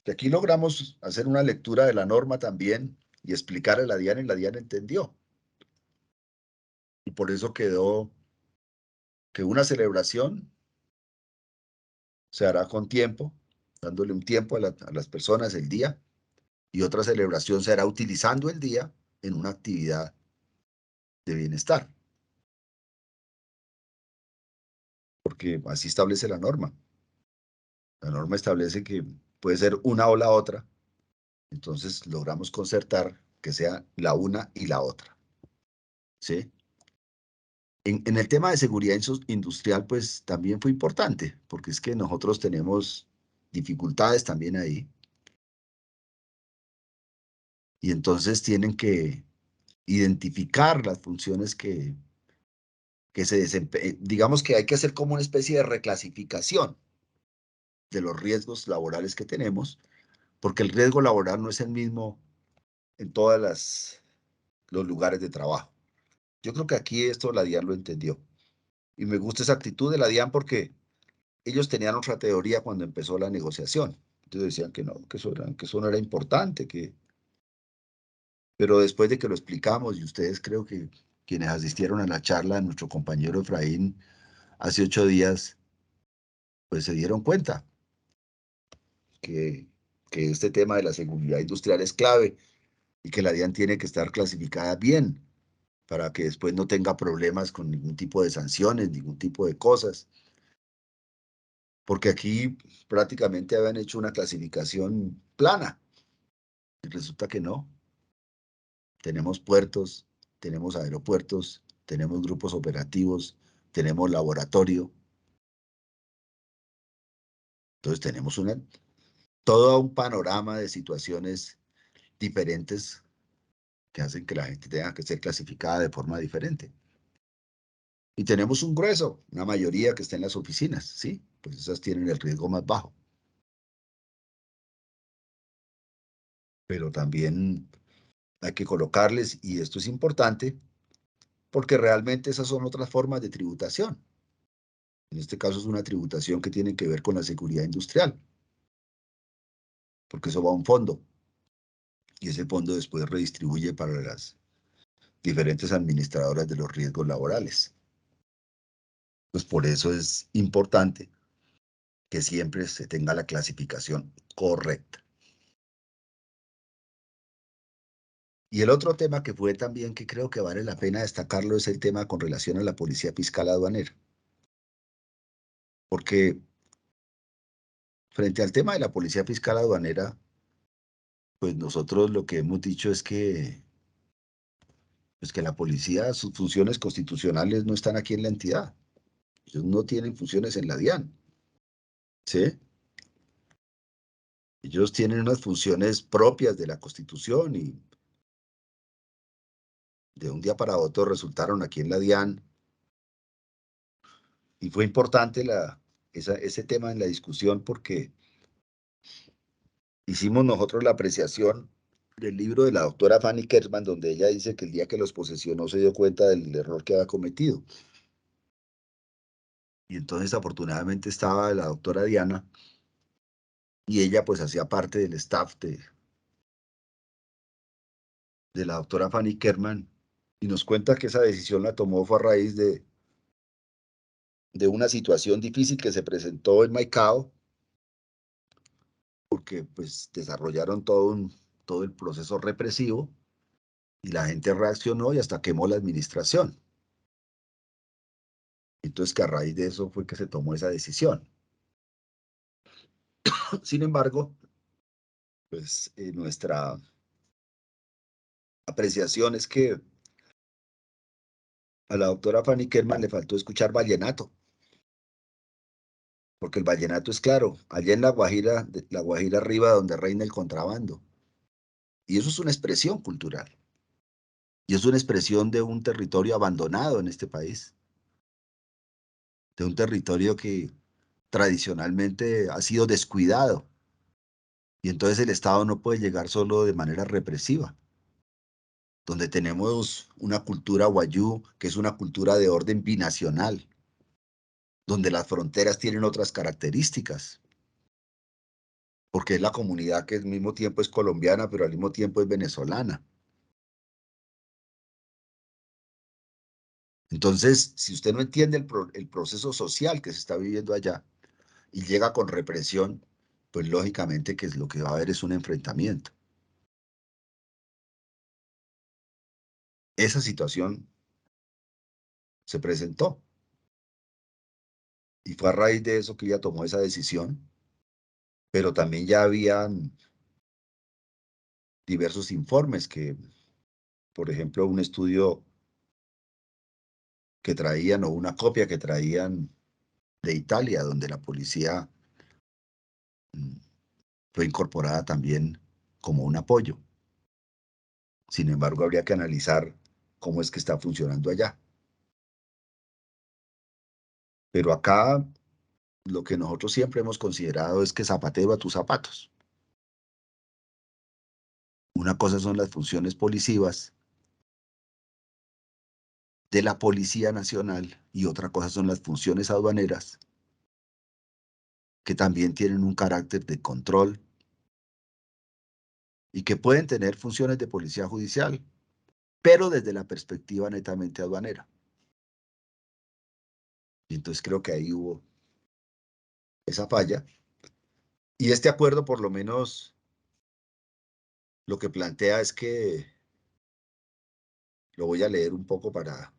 Speaker 1: aquí logramos hacer una lectura de la norma también y explicar a la DIAN y la DIAN entendió. Y por eso quedó que una celebración se hará con tiempo, dándole un tiempo a las personas el día, y otra celebración se hará utilizando el día en una actividad de bienestar, porque así establece la norma. La norma establece que puede ser una o la otra, entonces logramos concertar que sea la una y la otra. ¿sí? En el tema de seguridad industrial, pues también fue importante, porque es que nosotros tenemos dificultades también ahí. Y entonces tienen que identificar las funciones que se desempeñan. Digamos que hay que hacer como una especie de reclasificación de los riesgos laborales que tenemos, porque el riesgo laboral no es el mismo en todos los lugares de trabajo. Yo creo que aquí esto la DIAN lo entendió. Y me gusta esa actitud de la DIAN porque ellos tenían otra teoría cuando empezó la negociación. Entonces decían que no, que eso no era importante, pero después de que lo explicamos, y ustedes creo que quienes asistieron a la charla de nuestro compañero Efraín hace 8 días, pues se dieron cuenta que, que este tema de la seguridad industrial es clave y que la DIAN tiene que estar clasificada bien para que después no tenga problemas con ningún tipo de sanciones, ningún tipo de cosas. Porque aquí prácticamente habían hecho una clasificación plana. Y resulta que no. Tenemos puertos, tenemos aeropuertos, tenemos grupos operativos, tenemos laboratorio. Entonces tenemos todo un panorama de situaciones diferentes que hacen que la gente tenga que ser clasificada de forma diferente. Y tenemos un grueso, una mayoría que está en las oficinas, ¿sí? Pues esas tienen el riesgo más bajo. Pero también hay que colocarles, y esto es importante, porque realmente esas son otras formas de tributación. En este caso es una tributación que tiene que ver con la seguridad industrial, porque eso va a un fondo, y ese fondo después redistribuye para las diferentes administradoras de los riesgos laborales. Pues por eso es importante que siempre se tenga la clasificación correcta. Y el otro tema que fue también que creo que vale la pena destacarlo es el tema con relación a la policía fiscal aduanera. Porque frente al tema de la policía fiscal aduanera, pues nosotros lo que hemos dicho es pues que la policía, sus funciones constitucionales no están aquí en la entidad. Ellos no tienen funciones en la DIAN, ¿sí? Ellos tienen unas funciones propias de la Constitución y de un día para otro resultaron aquí en la DIAN. Y fue importante ese tema en la discusión porque hicimos nosotros la apreciación del libro de la doctora Fanny Kersman, donde ella dice que el día que los posesionó se dio cuenta del error que había cometido. Y entonces afortunadamente estaba la doctora Diana y ella pues hacía parte del staff de la doctora Fanny Kerman y nos cuenta que esa decisión la tomó fue a raíz de una situación difícil que se presentó en Maicao, porque pues desarrollaron todo el proceso represivo y la gente reaccionó y hasta quemó la administración. Entonces que a raíz de eso fue que se tomó esa decisión. Sin embargo, pues nuestra apreciación es que a la doctora Fanny Kerman le faltó escuchar vallenato, porque el vallenato es claro, allá en la Guajira arriba donde reina el contrabando. Y eso es una expresión cultural. Y es una expresión de un territorio abandonado en este país, de un territorio que tradicionalmente ha sido descuidado. Y entonces el Estado no puede llegar solo de manera represiva, donde tenemos una cultura wayú, que es una cultura de orden binacional, donde las fronteras tienen otras características, porque es la comunidad que al mismo tiempo es colombiana, pero al mismo tiempo es venezolana. Entonces, si usted no entiende el proceso social que se está viviendo allá y llega con represión, pues lógicamente que lo que va a haber es un enfrentamiento. Esa situación se presentó y fue a raíz de eso que ella tomó esa decisión, pero también ya habían diversos informes que, por ejemplo, un estudio que traían, o una copia que traían de Italia, donde la policía fue incorporada también como un apoyo. Sin embargo, habría que analizar cómo es que está funcionando allá. Pero acá lo que nosotros siempre hemos considerado es que zapatero a tus zapatos. Una cosa son las funciones policivas de la Policía Nacional y otra cosa son las funciones aduaneras, que también tienen un carácter de control y que pueden tener funciones de policía judicial, pero desde la perspectiva netamente aduanera. Y entonces creo que ahí hubo esa falla. Y este acuerdo, por lo menos, lo que plantea es que, lo voy a leer un poco para...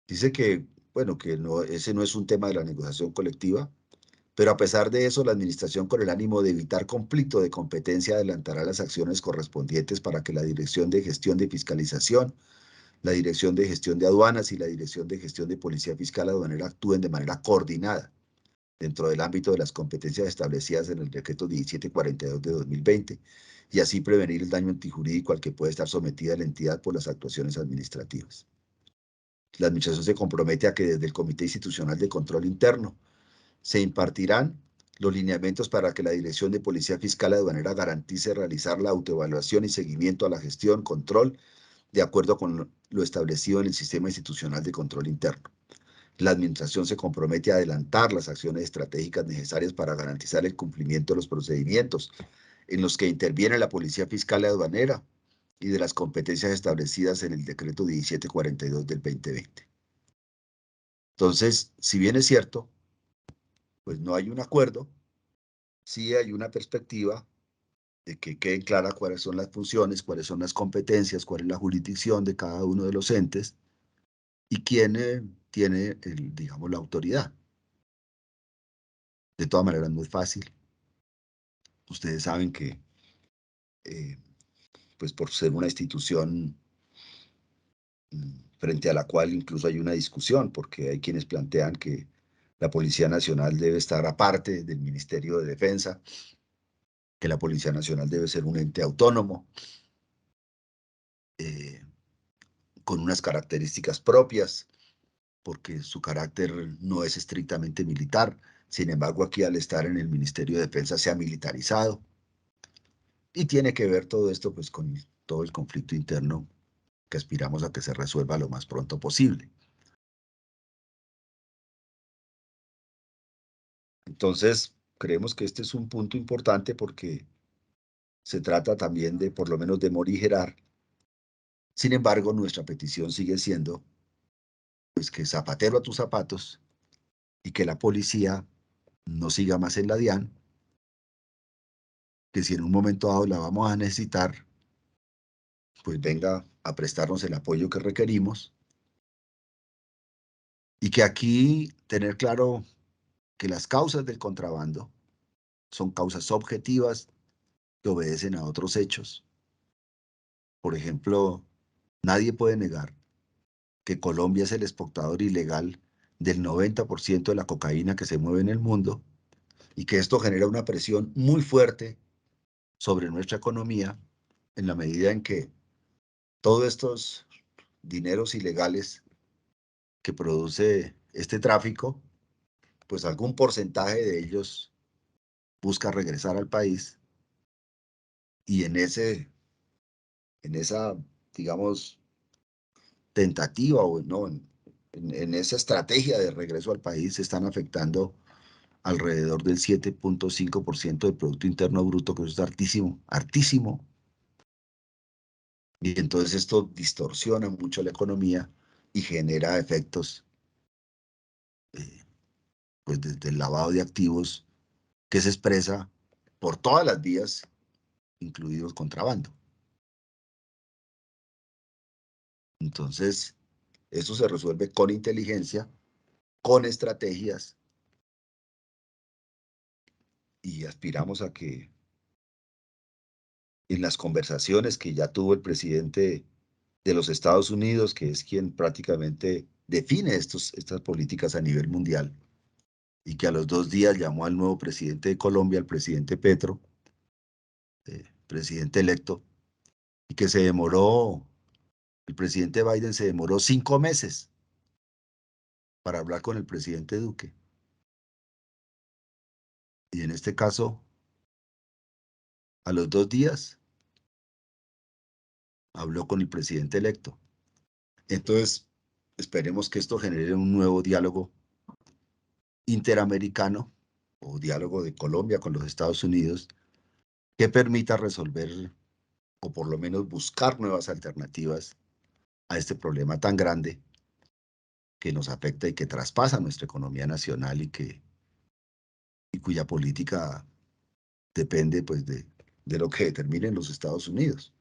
Speaker 1: Dice que, bueno, que no, ese no es un tema de la negociación colectiva, pero a pesar de eso, la administración, con el ánimo de evitar conflicto de competencia, adelantará las acciones correspondientes para que la Dirección de Gestión de Fiscalización, la Dirección de Gestión de Aduanas y la Dirección de Gestión de Policía Fiscal Aduanera actúen de manera coordinada dentro del ámbito de las competencias establecidas en el decreto 1742 de 2020 y así prevenir el daño antijurídico al que puede estar sometida la entidad por las actuaciones administrativas. La Administración se compromete a que desde el Comité Institucional de Control Interno se impartirán los lineamientos para que la Dirección de Policía Fiscal Aduanera garantice realizar la autoevaluación y seguimiento a la gestión, control, de acuerdo con lo establecido en el Sistema Institucional de Control Interno. La Administración se compromete a adelantar las acciones estratégicas necesarias para garantizar el cumplimiento de los procedimientos en los que interviene la Policía Fiscal y Aduanera y de las competencias establecidas en el Decreto 1742 del 2020. Entonces, si bien es cierto, pues no hay un acuerdo, sí hay una perspectiva de que queden claras cuáles son las funciones, cuáles son las competencias, cuál es la jurisdicción de cada uno de los entes y quién tiene, digamos, la autoridad. De todas maneras, no es fácil. Ustedes saben que, eh, pues por ser una institución frente a la cual incluso hay una discusión, porque hay quienes plantean que la Policía Nacional debe estar aparte del Ministerio de Defensa, que la Policía Nacional debe ser un ente autónomo, eh, con unas características propias, porque su carácter no es estrictamente militar. Sin embargo, aquí al estar en el Ministerio de Defensa se ha militarizado. Y tiene que ver todo esto pues con todo el conflicto interno que aspiramos a que se resuelva lo más pronto posible. Entonces, creemos que este es un punto importante porque se trata también de, por lo menos, de morigerar. Sin embargo, nuestra petición sigue siendo, pues, que zapatero a tus zapatos y que la policía no siga más en la DIAN, que si en un momento dado la vamos a necesitar, pues venga a prestarnos el apoyo que requerimos y que aquí tener claro que las causas del contrabando son causas objetivas que obedecen a otros hechos. Por ejemplo, nadie puede negar que Colombia es el exportador ilegal del 90% de la cocaína que se mueve en el mundo y que esto genera una presión muy fuerte sobre nuestra economía en la medida en que todos estos dineros ilegales que produce este tráfico, pues algún porcentaje de ellos busca regresar al país y en esa, digamos, tentativa o no, en esa estrategia de regreso al país se están afectando alrededor del 7.5% del Producto Interno Bruto, que eso es hartísimo, hartísimo. Y entonces esto distorsiona mucho la economía y genera efectos, eh, pues desde el lavado de activos que se expresa por todas las vías, incluido el contrabando. Entonces, esto se resuelve con inteligencia, con estrategias y aspiramos a que en las conversaciones que ya tuvo el presidente de los Estados Unidos, que es quien prácticamente define estas políticas a nivel mundial, y que a los 2 días llamó al nuevo presidente de Colombia, al presidente Petro, presidente electo, y que el presidente Biden se demoró 5 meses para hablar con el presidente Duque. Y en este caso, a los 2 días, habló con el presidente electo. Entonces, esperemos que esto genere un nuevo diálogo interamericano o diálogo de Colombia con los Estados Unidos que permita resolver o por lo menos buscar nuevas alternativas a este problema tan grande que nos afecta y que traspasa nuestra economía nacional y cuya política depende pues de lo que determinen los Estados Unidos.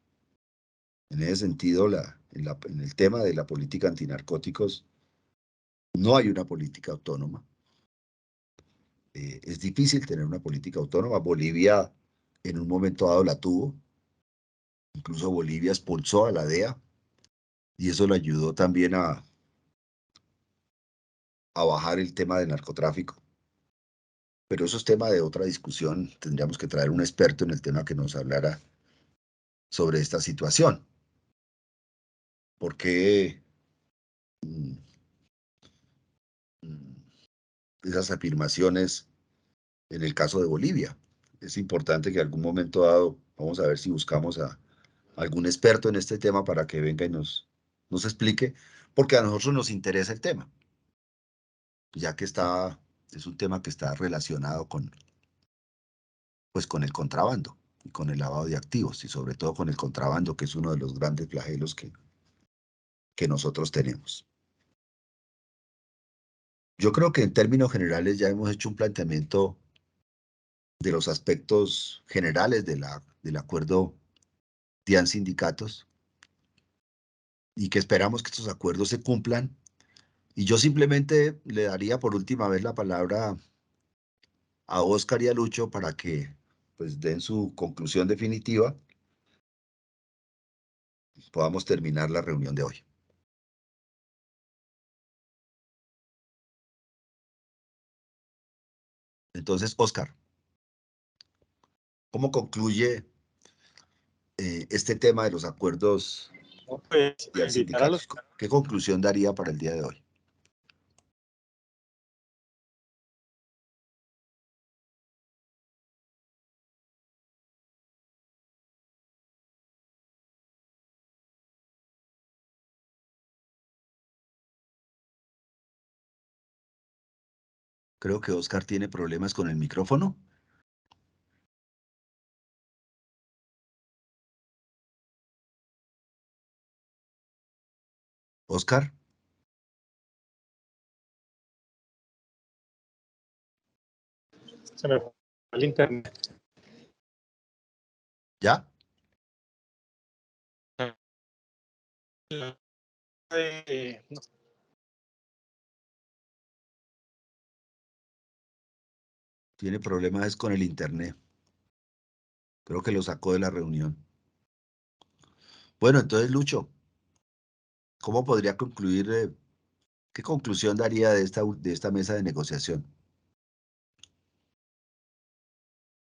Speaker 1: En ese sentido, en el tema de la política antinarcóticos, no hay una política autónoma. Es difícil tener una política autónoma. Bolivia en un momento dado la tuvo. Incluso Bolivia expulsó a la DEA y eso le ayudó también a bajar el tema del narcotráfico. Pero eso es tema de otra discusión. Tendríamos que traer un experto en el tema que nos hablara sobre esta situación. ¿Por qué esas afirmaciones en el caso de Bolivia? Es importante que en algún momento dado, vamos a ver si buscamos a algún experto en este tema para que venga y nos explique, porque a nosotros nos interesa el tema, ya que es un tema que está relacionado con el contrabando y con el lavado de activos, y sobre todo con el contrabando, que es uno de los grandes flagelos que nosotros tenemos. Yo creo que en términos generales ya hemos hecho un planteamiento de los aspectos generales del acuerdo DIAN-Sindicatos y que esperamos que estos acuerdos se cumplan. Y yo simplemente le daría por última vez la palabra a Óscar y a Lucho para que pues den su conclusión definitiva, podamos terminar la reunión de hoy. Entonces, Óscar, ¿cómo concluye este tema de los acuerdos
Speaker 2: Pues,
Speaker 1: y
Speaker 2: invitar a
Speaker 1: sindicatos?
Speaker 2: los...
Speaker 1: ¿Qué conclusión daría para el día de hoy? Creo que Óscar tiene problemas con el micrófono. Óscar.
Speaker 2: Se me fue el internet.
Speaker 1: ¿Ya?
Speaker 2: No.
Speaker 1: Tiene problemas con el internet. Creo que lo sacó de la reunión. Bueno, entonces, Lucho, ¿cómo podría concluir? ¿Qué conclusión daría de esta mesa de negociación?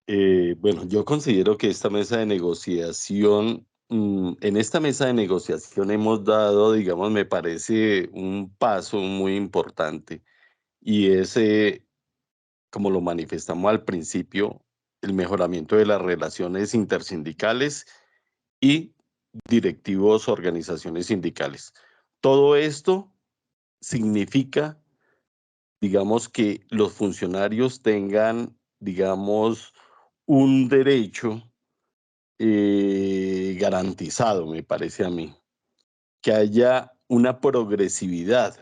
Speaker 3: Bueno, yo considero que esta mesa de negociación, en esta mesa de negociación hemos dado, digamos, me parece un paso muy importante y es, como lo manifestamos al principio, el mejoramiento de las relaciones intersindicales y directivos, organizaciones sindicales. Todo esto significa, digamos, que los funcionarios tengan, digamos, un derecho garantizado, me parece a mí, que haya una progresividad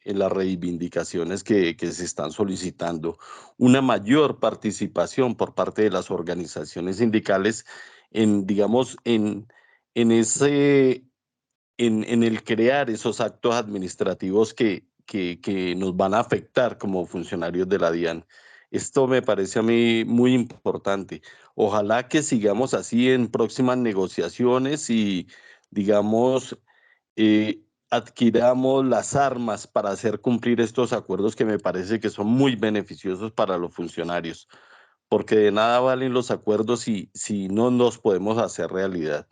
Speaker 3: en las reivindicaciones que se están solicitando, una mayor participación por parte de las organizaciones sindicales en, digamos, en el crear esos actos administrativos que nos van a afectar como funcionarios de la DIAN. Esto me parece a mí muy importante. Ojalá que sigamos así en próximas negociaciones y, digamos, adquiramos las armas para hacer cumplir estos acuerdos que me parece que son muy beneficiosos para los funcionarios, porque de nada valen los acuerdos si no los podemos hacer realidad.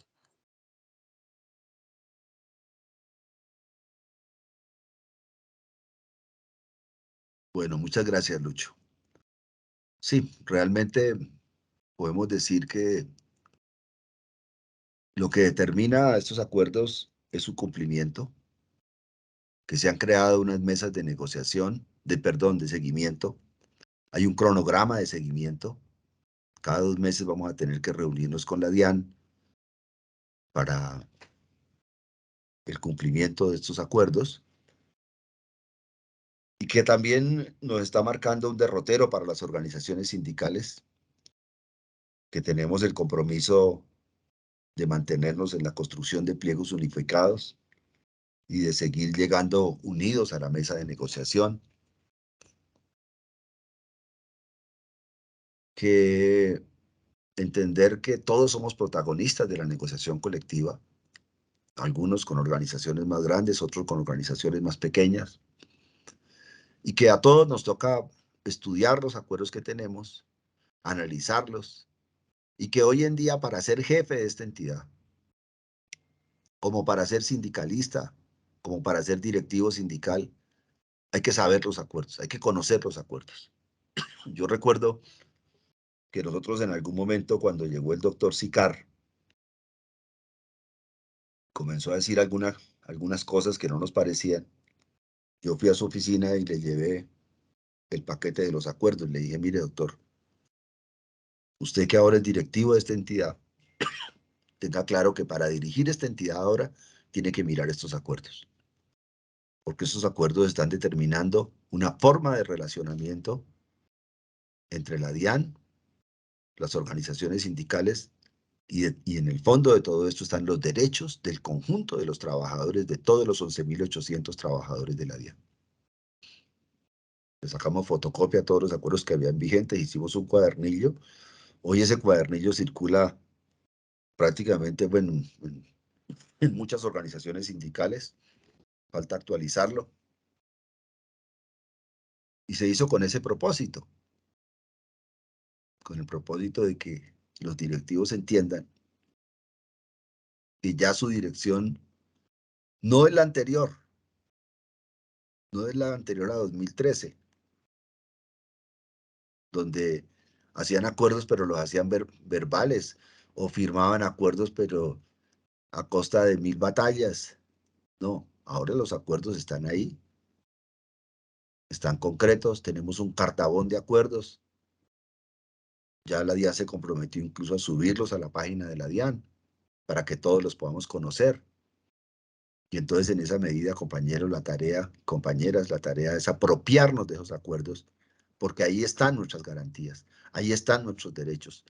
Speaker 1: Bueno, muchas gracias, Lucho. Sí, realmente podemos decir que lo que determina estos acuerdos es su cumplimiento, que se han creado unas mesas de negociación, de seguimiento. Hay un cronograma de seguimiento. Cada 2 meses vamos a tener que reunirnos con la DIAN para el cumplimiento de estos acuerdos y que también nos está marcando un derrotero para las organizaciones sindicales, que tenemos el compromiso de mantenernos en la construcción de pliegos unificados y de seguir llegando unidos a la mesa de negociación, que entender que todos somos protagonistas de la negociación colectiva, algunos con organizaciones más grandes, otros con organizaciones más pequeñas, y que a todos nos toca estudiar los acuerdos que tenemos, analizarlos, y que hoy en día para ser jefe de esta entidad, como para ser sindicalista, como para ser directivo sindical, hay que saber los acuerdos, hay que conocer los acuerdos. Yo recuerdo que nosotros en algún momento, cuando llegó el doctor Sicar, comenzó a decir algunas cosas que no nos parecían. Yo fui a su oficina y le llevé el paquete de los acuerdos. Le dije, mire, doctor, usted que ahora es directivo de esta entidad, tenga claro que para dirigir esta entidad ahora tiene que mirar estos acuerdos, porque estos acuerdos están determinando una forma de relacionamiento entre la DIAN, las organizaciones sindicales, y en el fondo de todo esto están los derechos del conjunto de los trabajadores, de todos los 11.800 trabajadores de la DIAN. Le sacamos fotocopia a todos los acuerdos que habían vigentes, hicimos un cuadernillo. Hoy ese cuadernillo circula prácticamente, bueno, en muchas organizaciones sindicales, falta actualizarlo. Y se hizo con ese propósito, con el propósito de que los directivos entiendan que ya su dirección no es la anterior, no es la anterior a 2013, donde hacían acuerdos pero los hacían verbales, o firmaban acuerdos pero a costa de 1000 batallas. No, ahora los acuerdos están ahí, están concretos, tenemos un cartabón de acuerdos. Ya la DIAN se comprometió incluso a subirlos a la página de la DIAN para que todos los podamos conocer. Y entonces en esa medida, compañeros, compañeras, la tarea es apropiarnos de esos acuerdos, porque ahí están nuestras garantías, ahí están nuestros derechos.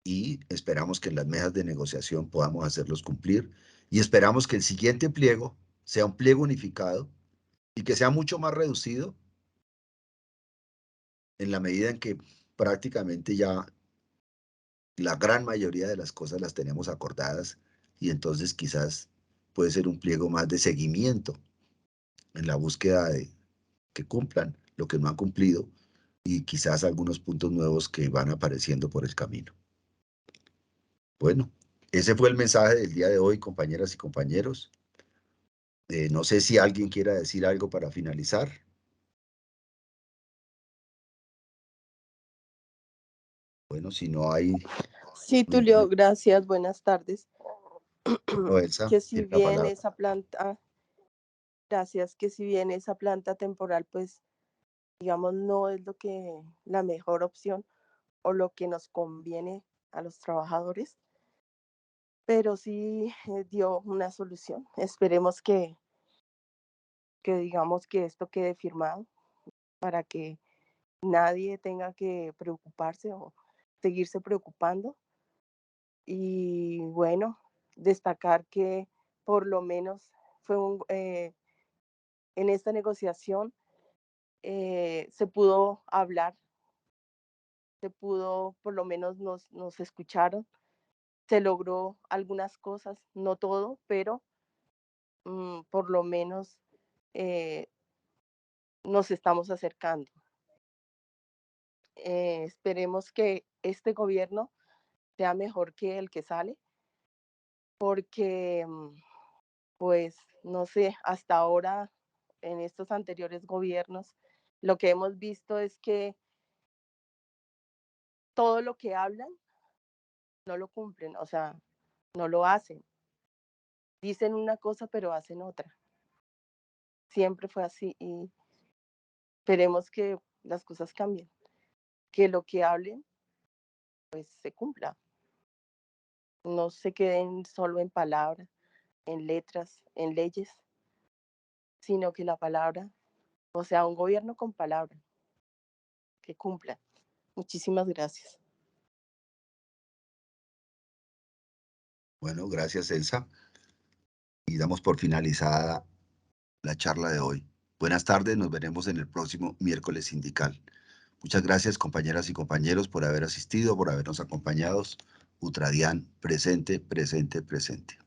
Speaker 1: Y esperamos que en las mesas de negociación podamos hacerlos cumplir, y esperamos que el siguiente pliego sea un pliego unificado y que sea mucho más reducido en la medida en que prácticamente ya la gran mayoría de las cosas las tenemos acordadas, y entonces quizás puede ser un pliego más de seguimiento en la búsqueda de que cumplan lo que no han cumplido, y quizás algunos puntos nuevos que van apareciendo por el camino. Bueno, ese fue el mensaje del día de hoy, compañeras y compañeros. No sé si alguien quiera decir algo para finalizar. Bueno, si no hay
Speaker 4: Sí,
Speaker 1: ninguna.
Speaker 4: Tulio, gracias, buenas tardes.
Speaker 1: Bueno, Elsa,
Speaker 4: Que si
Speaker 1: tiene la
Speaker 4: bien
Speaker 1: palabra.
Speaker 4: esa planta, gracias, que si bien esa planta temporal, pues, digamos, no es la mejor opción o lo que nos conviene a los trabajadores, pero sí dio una solución. Esperemos que digamos que esto quede firmado para que nadie tenga que preocuparse o seguirse preocupando. Y bueno, destacar que por lo menos fue en esta negociación se pudo hablar se pudo, por lo menos nos escucharon, se logró algunas cosas, no todo, pero por lo menos nos estamos acercando. Esperemos que este gobierno sea mejor que el que sale, porque, pues, no sé, hasta ahora, en estos anteriores gobiernos, lo que hemos visto es que todo lo que hablan no lo cumplen, o sea, no lo hacen. Dicen una cosa, pero hacen otra. Siempre fue así y esperemos que las cosas cambien, que lo que hablen, pues se cumpla. No se queden solo en palabras, en letras, en leyes, sino que la palabra, o sea, un gobierno con palabra, que cumpla. Muchísimas gracias.
Speaker 1: Bueno, gracias, Elsa. Y damos por finalizada la charla de hoy. Buenas tardes, nos veremos en el próximo miércoles sindical. Muchas gracias, compañeras y compañeros, por haber asistido, por habernos acompañado. Utradian, presente, presente, presente.